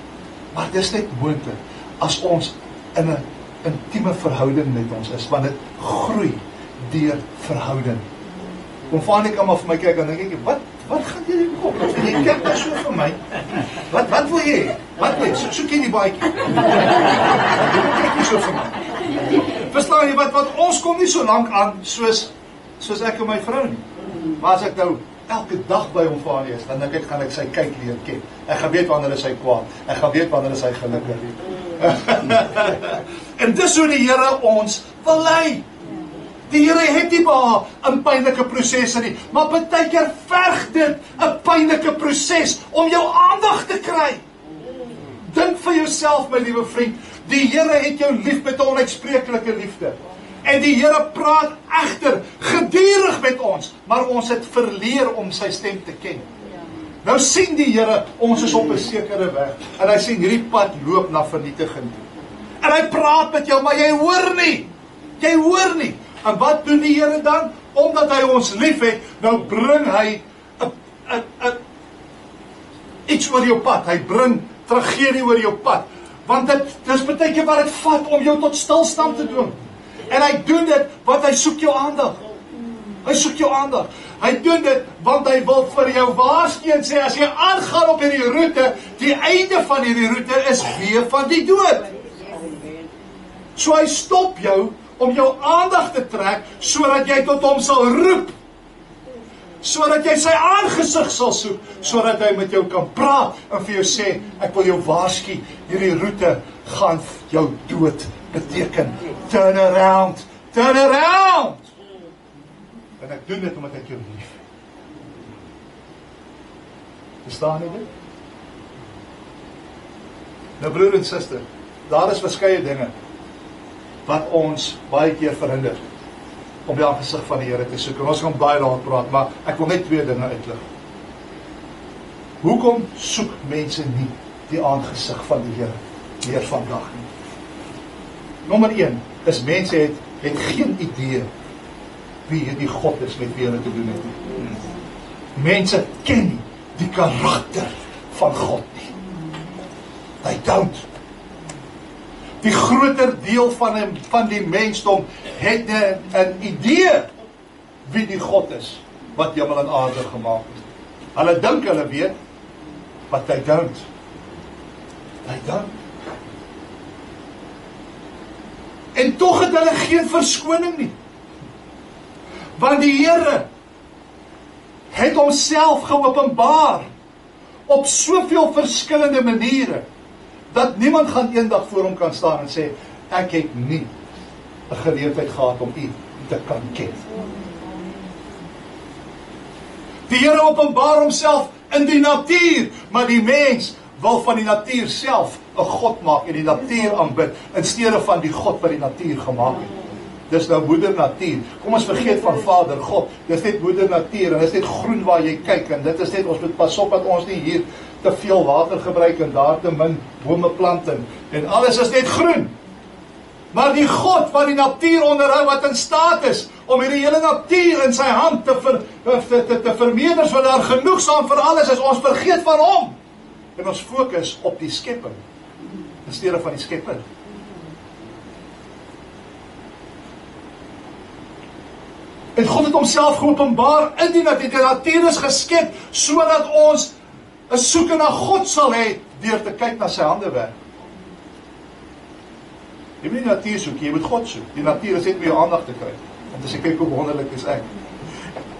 Maar dis net moontlik as ons in 'n intieme verhouding met ons is, want dit groei deur verhouding. Kom van ek almal vir my kyk en dink ek, wat gaan jy in kop? Jy kyk nou so vir my. Wat wil jy? Wat wil jy? Soek jy die baadjie? Jy kyk nie so vir my. Verstaan jy wat ons kom nie so lank aan soos ek en my vrou nie. Maar as ek nou elke dag by hom vaar is, dan dink ek gaan ek sy kyk leer ken. Ek gaan weet wanneer is hy kwaad. Ek gaan weet wanneer is hy gelukkig. En dis hoe die Here ons wil lei. Die Here het nie behaag in pynlike prosesse nie, maar partykeer verg dit 'n pynlike proses om jou aandag te kry. Dink vir jouself, my liewe vriend, die Here het jou lief met 'n onuitspreeklike liefde. En die Here praat egter gedurig met ons, maar ons het verleer om sy stem te ken. Nou sien die Here, ons is op 'n sekere weg, en hy sien hierdie pad loop na vernietiging toe. En hy praat met jou, maar jy hoor nie. Jy hoor nie. En wat doen die Here dan? Omdat hy ons lief het, nou bring hy iets oor jou pad. Hy bring tragedie oor jou pad. Want dit is baie keer wat dit vat om jou tot stilstand te doen. En hy doen dit want hy soek jou aandag. Hy soek jou aandag. Hy doen dit want hy wil vir jou waarsku en sê, as jy aangaan op hierdie roete, die einde van hierdie roete is weer van die dood. So hy stop jou om jou aandag te trek, sodat jy tot hom sal roep, sodat jy sy aangesig sal soek, sodat hy met jou kan praat, en vir jou sê, ek wil jou waarsku, hierdie roete gaan jou dood beteken. Turn around, turn around! En ek doen dit omdat ek jou lief het. Verstaan jy dit? Nou broer en suster, daar is verskeie dinge wat ons baie keer verhinder om die aangesig van die Here te soek. En ons gaan baie daaroor praat, maar ek wil net 2 dinge uitlig. Hoekom soek mense nie die aangesig van die Here meer vandag nie? Nommer 1 is mense het geen idee wie hierdie God is met wie hulle te doen het nie. Mense ken nie die karakter van God nie. They don't. Die groter deel van die mensdom het 'n idee wie die God is wat hemel en aarde gemaak het. Hulle dink hulle weet, but they don't. They don't. En tog het hulle geen verskoning nie. Want die Here het homself geopenbaar op soveel verskillende maniere, dat niemand gaan eendag voor hom kan staan en sê, ek het nie 'n geleentheid gehad om U te kan ken. Die Here openbaar homself in die natuur, maar die mens wil van die natuur self 'n God maak en die natuur aanbid, in steede van die God wat die natuur gemaak het. Dis nou moeder natuur. Kom ons vergeet van Vader God. Dis net moeder natuur en dis net groen waar jy kyk en dit is net, ons moet pas op dat ons nie hier te veel water gebruik en daar te min bome plant en alles is net groen. Maar die God wat die natuur onderhou, wat in staat is om hierdie hele natuur in sy hand te vermeerder, so daar genoegsaam vir alles is, ons vergeet van hom. En ons fokus op die skepping in steede van die skepper. En God het homself geopenbaar in die natuur. Die natuur is geskep sodat ons 'n soeke na God sal hê deur te kyk na sy handewerk. Jy moet nie die natuur soek, jy moet God soek. Die natuur is net om jou aandag te kry. Want as jy kyk hoe wonderlik is ek.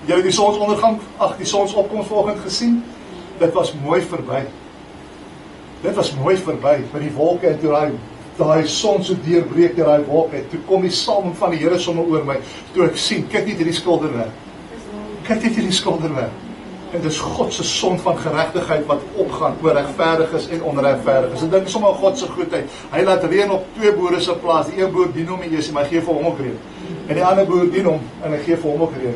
Jy het die sonsondergang, die sonsopkoms vanoggend gesien. Dit was mooi verby. Dit was mooi verby met die wolke en toe daai son so deurbreek deur daai wolke. Toe kom die salwing van die Here sommer oor my. Toe ek sien, kyk net hierdie skilderwerk. Kyk net hierdie skilderwerk. En dis God se son van geregtigheid wat opgaan oor regverdiges en onregverdiges. Ek dink sommer God se goedheid. Hy laat reën op twee boere se plaas. Die een boer dien hom en jy maar gee vir hom ook reën. En die ander boer dien hom en hy gee vir hom ook reën.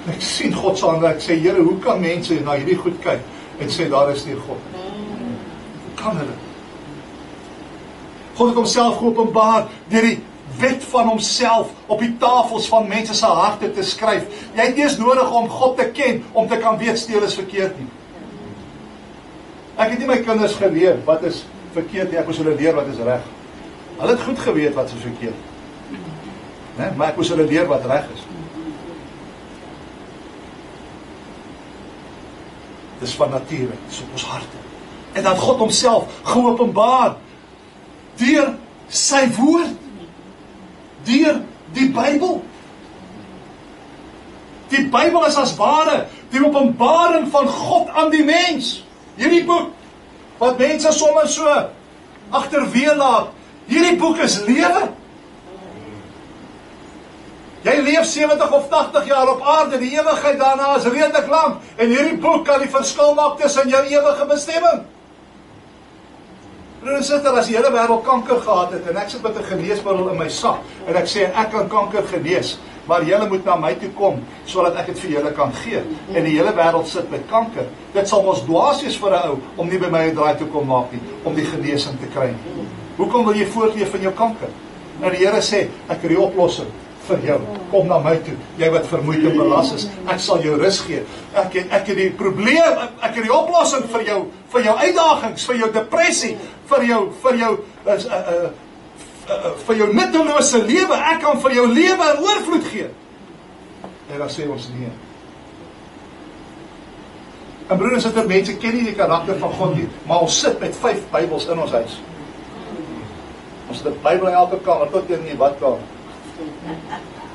Ek sien God se hande. Ek sê, Here, hoe kan mense na hierdie goed kyk en sê daar is nie God nie? Hoe kan hulle? God het homself geopenbaar deur die wet van homself op die tafels van mense se harte te skryf. Jy het nie eens nodig om God te ken om te kan weet steel is verkeerd nie. Ek het nie my kinders geleer wat is verkeerd nie, ek moes hulle leer wat is reg. Hulle het goed geweet wat is verkeerd. Nee, maar ek moes hulle leer wat reg is. Dis van nature, dis op ons harte. En dat God homself geopenbaar deur sy woord, deur die Bybel. Die Bybel is as ware die openbaring van God aan die mens. Hierdie boek, wat mense sommer so agterweë laat, hierdie boek is lewe. Jy leef 70 of 80 jaar op aarde, die ewigheid daarna is redelik lank, en hierdie boek kan die verskil maak tussen jou ewige bestemming. En sitter, as die hele wêreld kanker gehad het, en ek sit met 'n geneesmiddel in my sak, en ek sê, ek kan kanker genees, maar julle moet na my toe kom, sodat ek dit vir julle kan gee. En die hele wêreld sit met kanker. Dit sal ons dwaas wees vir 'n ou, om nie by my 'n draai toe kom maak nie, om die genesing te kry. Hoekom wil jy voortleef in jou kanker? Nou die Here sê, ek het die oplossing vir jou. Kom na my toe, jy wat vermoeid en belas is. Ek sal jou rus gee. Ek het die probleem, ek het die oplossing vir jou uitdagings, vir jou depressie, vir jou nuttelose lewe. Ek kan vir jou lewe in oorvloed gee. En dan sê ons nee. En broers en susters, mense ken nie die karakter van God nie, maar ons sit met 5 Bybels in ons huis. Ons het 'n Bybel in elke kamer, tot in die badkamer.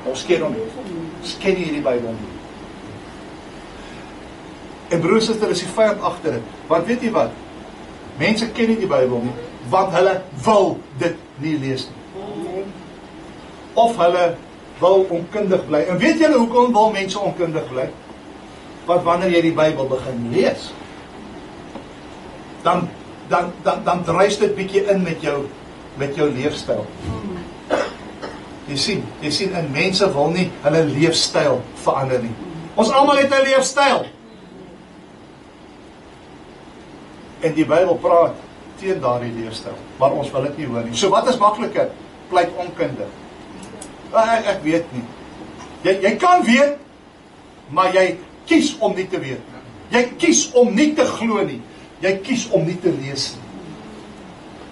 Ons ken hom nie. Ons ken nie hierdie Bybel nie. En broers en susters, is die vyand agter dit. Want weet jy wat? Mense ken nie die Bybel nie, want hulle wil dit nie lees nie. Of hulle wil onkundig bly. En weet julle hoekom wil mense onkundig bly? Want wanneer jy die Bybel begin lees, dan dryf dit bietjie in met jou leefstyl. Jy sien, en mense wil nie hulle leefstyl verander nie. Ons almal het 'n leefstyl. En die Bybel praat teen daardie leefstyl, maar ons wil dit nie hoor nie. So wat is makliker? Pleit onkundig. Ek weet nie. Jy kan weet, maar jy kies om nie te weet. Jy kies om nie te glo nie. Jy kies om nie te lees nie.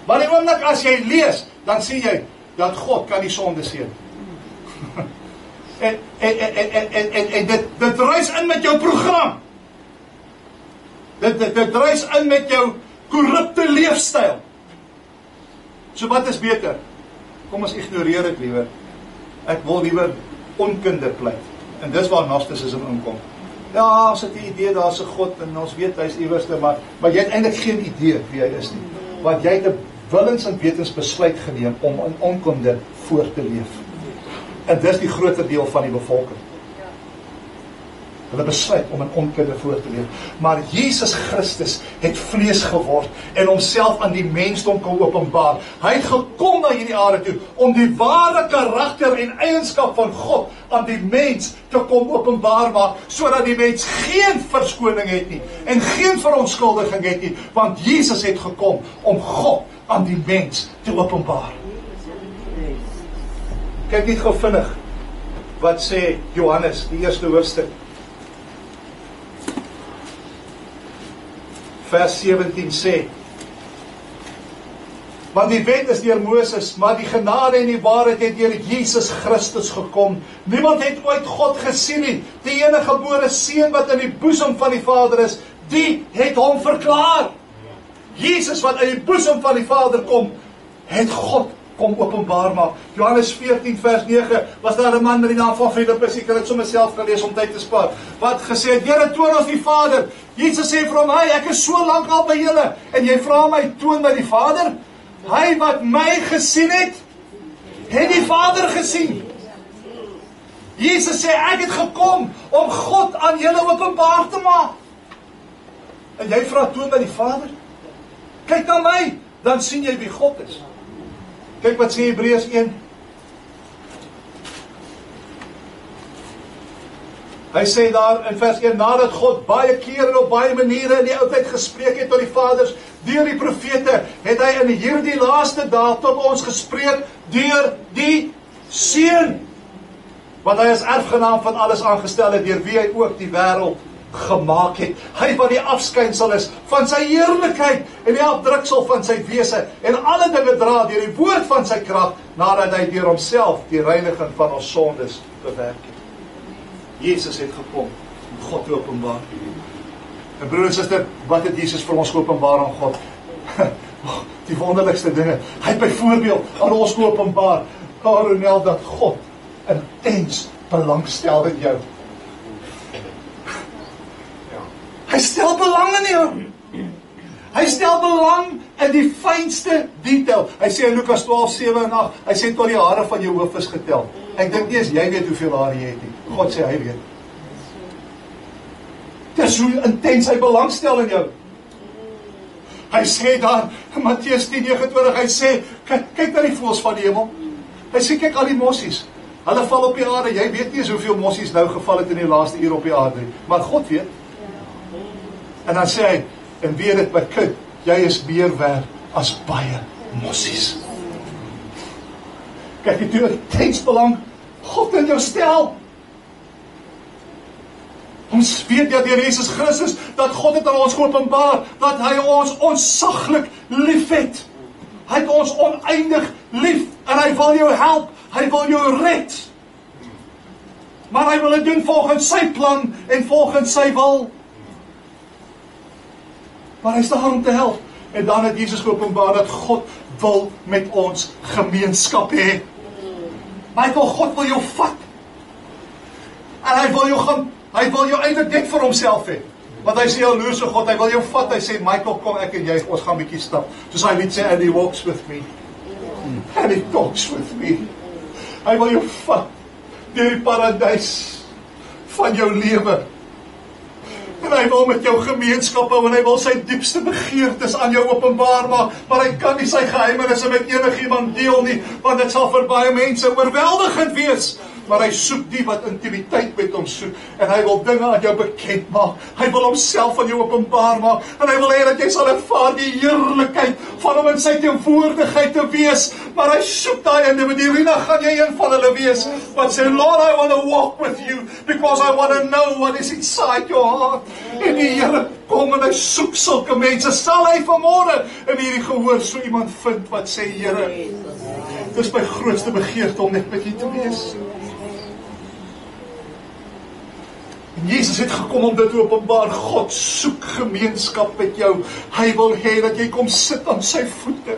Maar die oomblik as jy lees, dan sien jy dat God kan die sonde seën. En dit reis in met jou program. Dit reis in met jou korrupte leefstyl. So wat is beter? Kom ons ignoreer dit liewer. Ek wil liewer onkunde pleit. En dis waar Gnosticisme inkom. Ja, ons het 'n idee, daar's 'n God en ons weet hy's iewerste, maar jy het eintlik geen idee wie hy is nie. Want jy het 'n willens en wetens besluit geneem om in onkunde voort te leef. En dis die groter deel van die bevolking. Hulle besluit om in onkunde voort te leef. Maar Jesus Christus het vlees geword en homself aan die mensdom kon openbaar. Hy het gekom na hierdie aarde toe om die ware karakter en eienskap van God aan die mens te kom openbaar maak, sodat die mens geen verskoning het nie en geen verontskuldiging het nie, want Jesus het gekom om God aan die mens te openbaar. Kyk net gou vinnig wat sê Johannes, die eerste hoofstuk. Vers 17 sê, want die wet is deur Moses, maar die genade en die waarheid het deur Jesus Christus gekom. Niemand het ooit God gesien nie. Die enige gebore seun wat in die boesem van die Vader is, die het hom verklaar. Jesus wat uit die boesem van die Vader kom, het God kom openbaar maak. Johannes 14 vers 9, was daar 'n man met die naam van Filippus, ek het dit sommer self gelees om tyd te spaar, wat gesê het, Here, toon ons die Vader. Jesus sê vir hom, hy, ek is so lank al by julle, en jy vra my, toon my die Vader? Hy wat my gesien het die Vader gesien. Jesus sê, ek het gekom om God aan julle openbaar te maak. En jy vra, toon my die Vader? Kyk na my, dan sien jy wie God is. Kyk wat sê Hebreërs 1. Hy sê daar in vers 1, nadat God baie kere en op baie maniere in die oudheid gespreek het tot die vaders, deur die profete, het hy in hierdie laaste dae tot ons gespreek deur die Seun. Want hy is erfgenaam van alles aangestel het, deur wie hy ook die wêreld gemaak het. Hy wat die afskynsel is van sy heerlikheid en die afdruksel van sy wese en alle dinge dra deur die woord van sy krag, nadat hy deur homself die reiniging van ons sondes bewerk het. Jesus het gekom om God te openbaar. En broer en suster, wat het Jesus vir ons geopenbaar aan God? Die wonderlikste dinge. Hy het byvoorbeeld aan ons geopenbaar, Ronel, dat God intens belangstel in jou. Hy stel belang in jou. Hy stel belang in die fynste detail. Hy sê in Lukas 12, 7 en 8, hy sê tot die hare van jou hoof is getel. Ek dink nie as jy weet hoeveel hare jy het nie. God sê hy weet. Dis hoe intens hy belangstel in jou. Hy sê daar, in Matteus 10:29, hy sê, kyk na die voëls van die hemel. Hy sê, kyk al die mossies. Hulle val op die aarde. Jy weet nie eens hoeveel mossies nou geval het in die laaste uur op die aarde. Maar God weet. En dan sê hy, en weet dit my kind, jy is meer werd as baie mossies. Kyk, jy toe intens belang God in jou stel. Ons weet dat deur Jesus Christus, dat God het aan ons geopenbaar, dat hy ons ontsaglik lief het. Hy het ons oneindig lief, en hy wil jou help, hy wil jou red. Maar hy wil dit doen volgens sy plan, en volgens sy wil. Maar hy is daar om te help. En dan het Jesus geopenbaar dat God wil met ons gemeenskap hê. Michael, God wil jou vat. En hy wil jou eintlik net vir homself hê. Want hy sê, jaloerse God, hy wil jou vat. Hy sê, Michael, kom ek en jy, ons gaan 'n bietjie stap. Soos hy lied sê, and he walks with me. And he talks with me. Hy wil jou vat deur die paradys van jou lewe. En hy wil met jou gemeenskap hou, en hy wil sy diepste begeertes aan jou openbaar maak, maar hy kan nie sy geheimenisse met enigiemand deel nie, want dit sal vir baie mense oorweldigend wees. Maar hy soek die wat intimiteit met hom soek, en hy wil dinge aan jou bekend maak. Hy wil homself aan jou openbaar maak, en hy wil hê dat jy sal ervaar die heerlikheid van hom in sy teenwoordigheid te wees. Maar hy soek daai individu. Rina, gaan jy een van hulle wees wat sê, Lord, I want to walk with you because I want to know what is inside your heart. En die Here kom en hy soek sulke mense. Sal hy vanmôre in hierdie gehoor so iemand vind wat sê, Here, dis my grootste begeerte om net met U te wees. En Jesus het gekom om dit te openbaar. God soek gemeenskap met jou. Hy wil hê dat jy kom sit aan sy voete.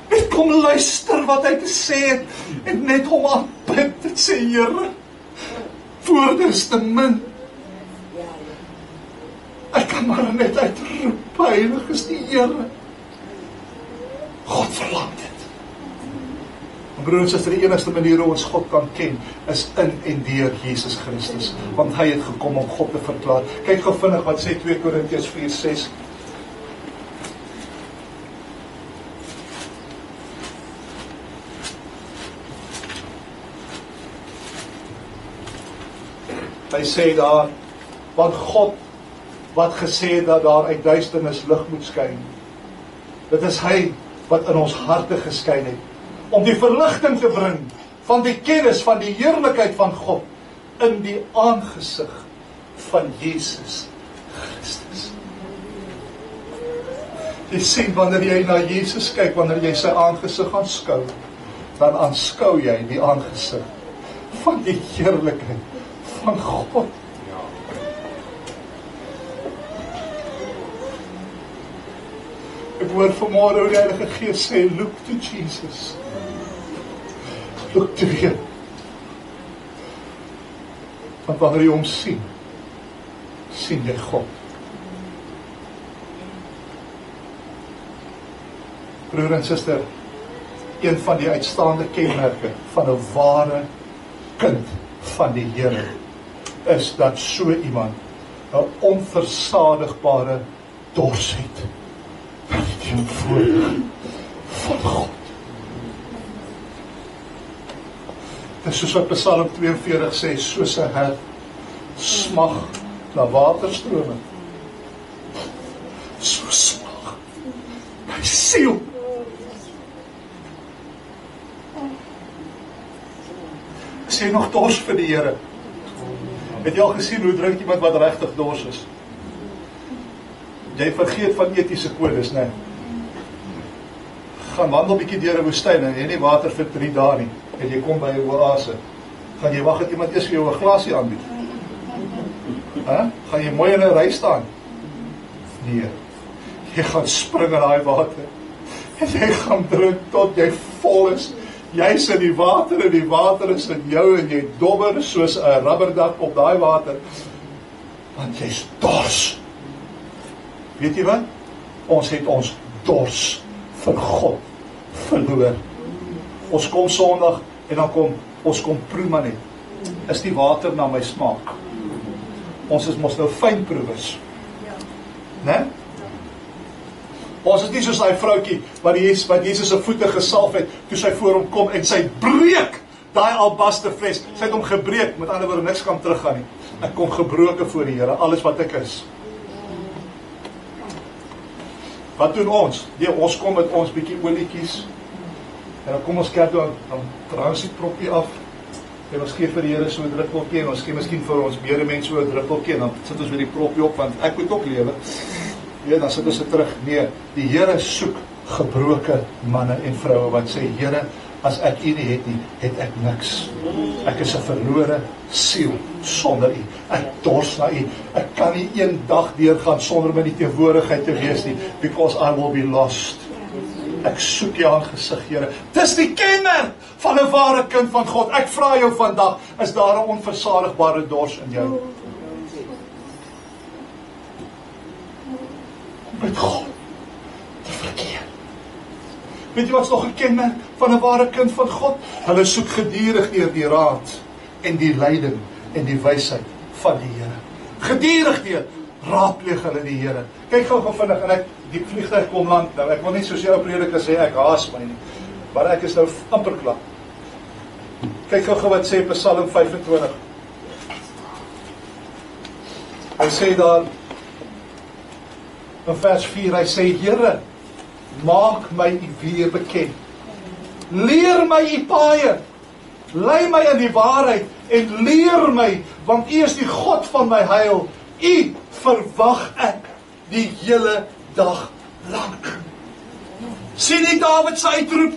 Net kom luister wat hy te sê het en net hom aanbid. Dit sê, Here, woorde is te min. Ek kan maar net uitroep, heilig is die Here. Broer en suster, die enigste manier hoe ons God kan ken, is in en deur Jesus Christus. Want hy het gekom om God te verklaar. Kyk gou vinnig wat sê 2 Korintiërs 4:6. Hy sê daar, want God, wat gesê het dat daar uit duisternis lig moet skyn. Dit is hy wat in ons harte geskyn het, om die verligting te bring van die kennis van die heerlikheid van God in die aangesig van Jesus Christus. Jy sien, wanneer jy na Jesus kyk, wanneer jy sy aangesig aanskou, dan aanskou jy die aangesig van die heerlikheid van God. Ek hoor vanmôre hoe die Heilige Gees sê, look to Jesus. Look to him. Want wanneer jy hom sien, sien jy God. Broer en suster, een van die uitstaande kenmerke van 'n ware kind van die Here is dat so iemand 'n onversadigbare dors het na die teenwoordigheid van God. Dit is soos wat Psalm 42 sê, soos 'n hert smag na waterstrome. So smag my siel. Is jy nog dors vir die Here? Het jy al gesien hoe drink iemand wat regtig dors is? Jy vergeet van etiese kodes, né? Gaan wandel bietjie deur 'n woestyn en jy nie water vir 3 dae nie. En jy kom by 'n oase. Gaan jy wag dat iemand eers vir jou 'n glasie aanbied? Gaan jy mooi in 'n ry staan? Nee. Jy gaan spring in daai water. En jy gaan drink tot jy vol is. Jy's in die water en die water is in jou en jy dobber soos 'n rubberdak op daai water. Want jy's dors. Weet jy wat? Ons het ons dors vir God verloor. Ons kom Sondag en dan ons kom proe maar net. Is die water na my smaak? Ons is mos nou fynproevers. Né? Ons is nie soos daai vroutjie wat Jesus se voete gesalf het toe sy voor hom kom en sy breek daai albaster fles. Sy het hom gebreek, met ander woorde niks kan teruggaan nie. Ek kom gebroken voor die Here, alles wat ek is. Wat doen ons? Nee, ons kom met ons bietjie olietjies. En dan kom ons kerk toe, dan draai ons die propie af. En ons gee vir die Here so 'n druppeltjie en ons gee miskien vir ons medemens so 'n druppeltjie en dan sit ons weer die propie op want ek moet ook lewe. Ja, dan sit ons terug. Nee, die Here soek gebroke manne en vroue wat sê, Here, as ek U nie het nie, het ek niks. Ek is 'n verlore siel sonder U. Ek dors na U. Ek kan nie een dag deurgaan sonder my die teenwoordigheid te wees nie, because I will be lost. Ek soek U aangesig, Here. Dis die kenmerk van 'n ware kind van God. Ek vra jou vandag, is daar 'n onversadigbare dors in jou? Met God te verkeer. Weet jy wat is nog 'n kenmerk van 'n ware kind van God? Hulle soek geduldig deur die raad en die leiding en die wysheid van die Here. Geduldig deur raadpleeg hulle die Here. Kyk gou vinnig en die vliegtuig kom land nou. Ek wil nie soos jou prediker sê ek haas my nie, maar ek is nou amper klaar. Kyk gou wat sê Psalm 25. Hy sê daar in vers 4, hy sê, Here, maak my U weer bekend. Leer my U paaie. Lei my in die waarheid en leer my, want U is die God van my heil. U verwag ek die hele dag lank. Sien nie Dawid se uitroep?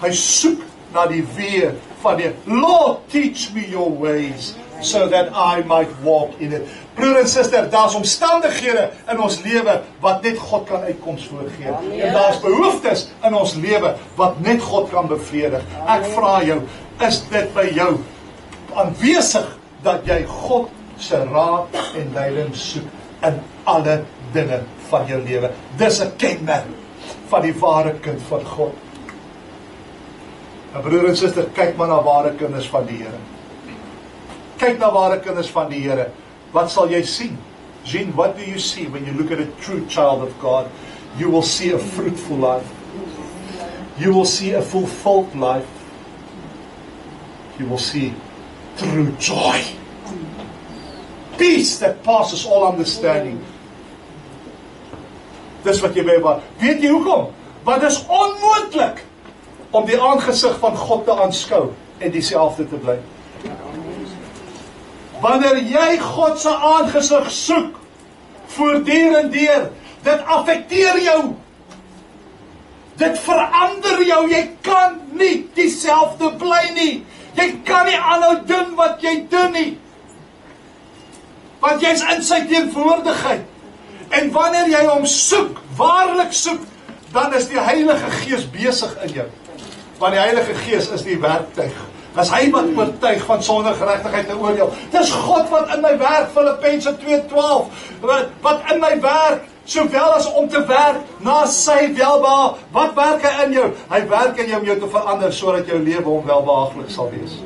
Hy soek na die weë van die Lord, teach me your ways, so that I might walk in it. Broer en suster, daar's omstandighede in ons lewe wat net God kan uitkoms voorgee. En daar's behoeftes in ons lewe wat net God kan bevredig. Ek vra jou, is dit by jou aanwesig dat jy God se raad en leiding soek in alle dinge van jou lewe? Dis 'n kenmerk van die ware kind van God. En broer en suster, kyk maar na ware kinders van die Here. Kyk na ware kinders van die Here. Wat sal jy sien? Jean, what do you see when you look at a true child of God? You will see a fruitful life. You will see a fulfilled life. You will see true joy. Peace that passes all understanding. Dis wat jy by waar. Weet jy hoekom? Want dit is onmoontlik om die aangesig van God te aanskou en dieselfde te bly. Wanneer jy God se aangesig soek, voortdurend deur, dit affekteer jou. Dit verander jou. Jy kan nie dieselfde bly nie. Jy kan nie aanhou doen wat jy doen nie. Want jy is in sy teenwoordigheid. En wanneer jy hom soek, waarlik soek, dan is die Heilige Gees besig in jou. Want die Heilige Gees is die werktuig. Dis hy wat oortuig van sonde, geregtigheid en oordeel. Dis God wat in my werk, Filippense 2:12, wat in my werk, sowel as om te werk na sy welbehae. Wat werk hy in jou? Hy werk in jou om jou te verander, sodat jou lewe hom welbehaaglik sal wees.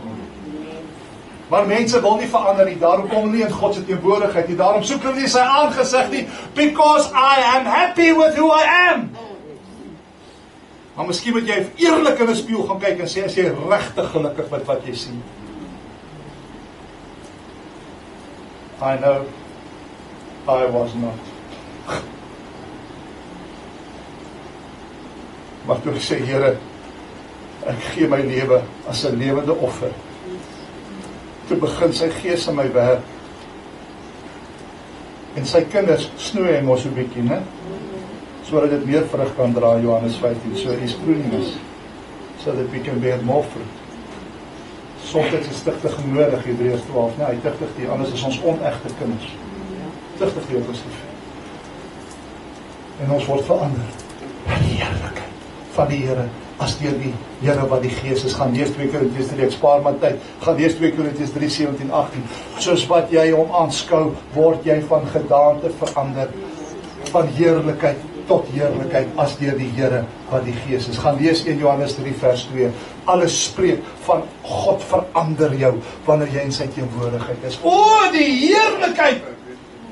Maar mense wil nie verander nie, daarom kom hulle nie in God se teenwoordigheid nie, daarom soek hulle nie sy aangesig nie, because I am happy with who I am. Maar miskien moet jy eerlik in 'n spieël gaan kyk en sê, is jy regtig gelukkig met wat jy sien? I know I was not. Maar toe ek sê, Here, ek gee my lewe as 'n lewende offer. Toe begin sy Gees in my werk. En sy kinders snoei hy mos 'n bietjie, né? Sodat dit meer vrug kan dra, Johannes 15. So he's pruning us, so that we can bear more fruit. Soms is tigtig nodig, Hebreërs 12. Nee, hy tigtig die, anders is ons onegte kinders. Tigtig die op ons lief. En ons word verander. Die heerlikheid van die Here, as deur die Here wat die Gees is. Gaan lees 2 Korintiërs 3, ek spaar my tyd. Gaan lees 2 Korintiërs 3, 17, 18. Soos wat jy hom aanskou, word jy van gedaante verander, van heerlikheid tot heerlikheid, as deur die Here wat die Gees is. Gaan lees 1 Johannes 3 vers 2. Alles spreek van God verander jou, wanneer jy in sy teenwoordigheid is. O, die heerlikheid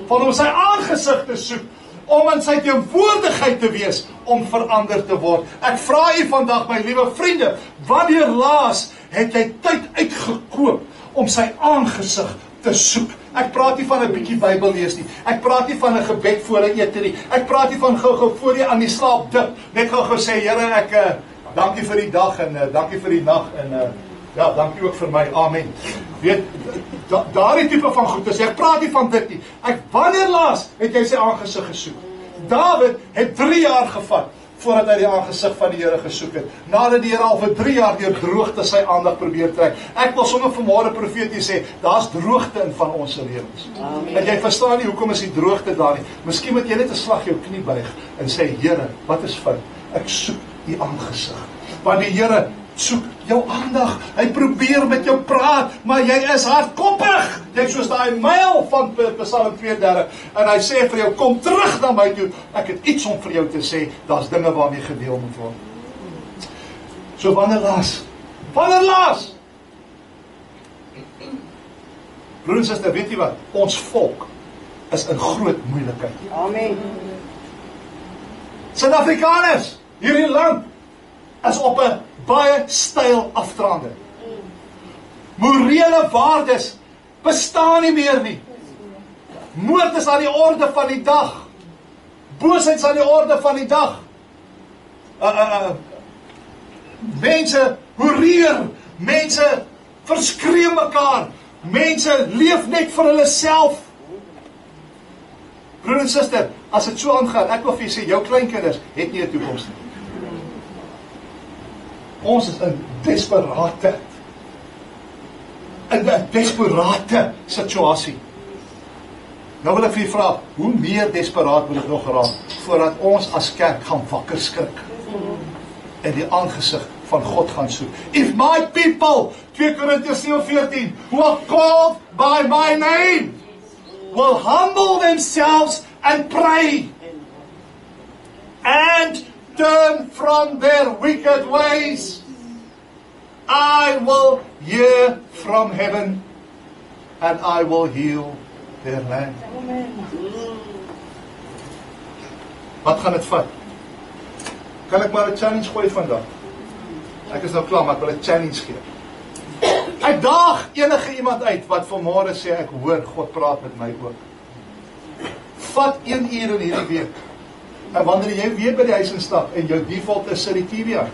van om sy aangesig te soek, om in sy teenwoordigheid te wees, om verander te word. Ek vra u vandag, my liewe vriende, wanneer laas het jy tyd uitgekoop om sy aangesig te soek? Ek praat nie van 'n bietjie Bybel lees nie. Ek praat nie van 'n gebed voor 'n ete nie. Ek praat nie van gou-gou voor jy aan die slaap dip, net gou-gou sê, Here, ek dankie vir die dag en dankie vir die nag en ja, dankie ook vir my. Amen. Weet, daardie tipe van goedes, ek praat nie van dit nie. Wanneer laas het jy sy aangesig gesoek? Dawid het 3 jaar gevat voordat hy die aangesig van die Here gesoek het. Nadat die Here al vir 3 jaar deur droogte sy aandag probeer trek. Ek wil sommer vanmôre profeties sê, daar's droogte in van ons lewens. En jy verstaan nie hoekom is die droogte daar nie. Miskien moet jy net 'n slag jou knie buig en sê, Here, wat is fout? Ek soek u aangesig. Want die Here soek jou aandag. Hy probeer met jou praat, maar jy is hardkoppig. Jy soos daai myl van Psalm 32 en hy sê vir jou, kom terug na my toe. Ek het iets om vir jou te sê. Daar's dinge waarmee gedeel moet word. So wanneer laas? Broer en suster, weet jy wat? Ons volk is in groot moeilikheid. Amen. Suid-Afrikaners, hierdie land is op 'n baie styl afdraande. Morele waardes bestaan nie meer nie. Moord is aan die orde van die dag. Boosheid is aan die orde van die dag. Mense hoereer, mense verskree mekaar, mense leef net vir hulle self. Broer en suster, as dit so aangaan, ek wil vir jy sê, jou kleinkinders het nie 'n toekoms nie. Ons is in desperate situasie. Nou wil ek vir jy vra, hoe meer desperaat moet ek nog raak, voordat ons as kerk gaan wakker skrik, en die aangesig van God gaan soek. If my people, 2 Korintiërs 7:14, who are called by my name, will humble themselves and pray, and turn from their wicked ways. I will hear from heaven and I will heal their land. Wat gaan dit vat? Kan ek maar 'n challenge gooi vandag? Ek is nou klaar, maar ek wil 'n challenge gee. Ek daag enige iemand uit wat vanmôre sê ek hoor God praat met my ook. Vat 1 uur in hierdie week. En wanneer jy weer by die huis instap en jou default is sit die TV aan,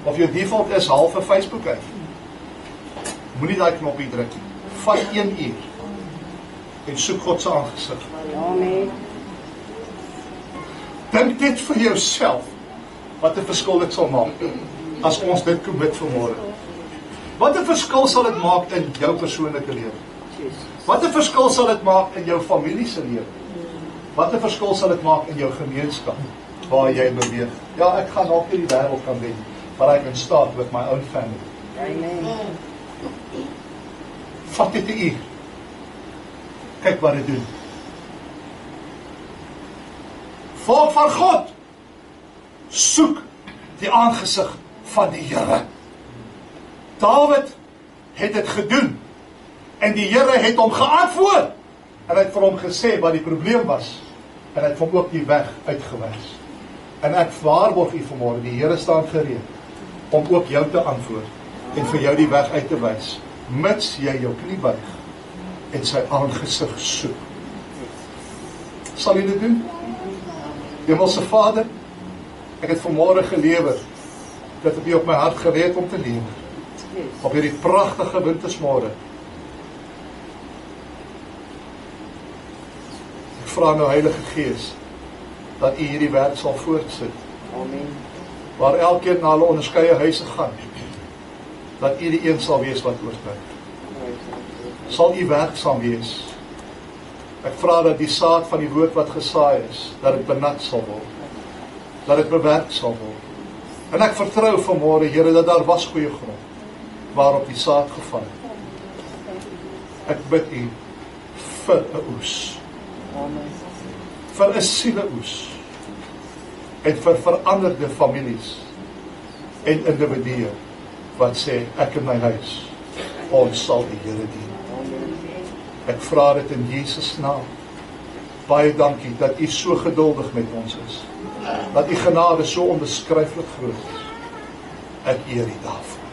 of jou default is half 'n Facebook uit, moenie daai knoppie druk nie. Vat 1 uur en soek God se aangesig. Amen. Dink net vir jouself wat 'n verskil dit sal maak as ons dit commit vanmôre. Wat 'n verskil sal dit maak in jou persoonlike lewe? Wat 'n verskil sal dit maak in jou familie se lewe? Wat 'n verskil sal dit maak in jou gemeenskap waar jy beweeg? Ja, ek gaan dalk nie die wêreld kan wen, but I can start with my own family. Amen. Vat dit 'n uur. Kyk wat dit doen. Volk van God, soek die aangesig van die Here. Dawid het dit gedoen en die Here het hom geantwoord en hy het vir hom gesê wat die probleem was en hy het hom ook die weg uitgewys. En ek waarborg u vanmôre, die Here staan gereed om ook jou te antwoord en vir jou die weg uit te wys, mits jy jou knie buig en sy aangesig soek. Sal jy dit doen? Hemelse Vader, ek het vanmôre gelewer, dat het u op my hart gereed om te lewe, op hierdie pragtige wintersmôre. Ek vra nou Heilige Gees, dat u hierdie werk sal voortsit, Amen. waar elkeen na hulle onderskeie huise gaan, dat u die een sal wees wat oorbly. Sal u werksaam wees. Ek vra dat die saad van die woord wat gesaai is, dat dit benat sal word, dat dit bewerk sal word. En ek vertrou vanmôre, Here, dat daar was goeie grond, waarop die saad geval het. Ek bid u vir 'n oes, Amen. vir 'n sieleoes, en vir veranderde families, en individue, wat sê, ek in my huis, ons sal die Here dien. Ek vra dit in Jesus naam. Baie dankie dat u so geduldig met ons is. Dat u genade so onbeskryflik groot is. Ek eer u daarvoor.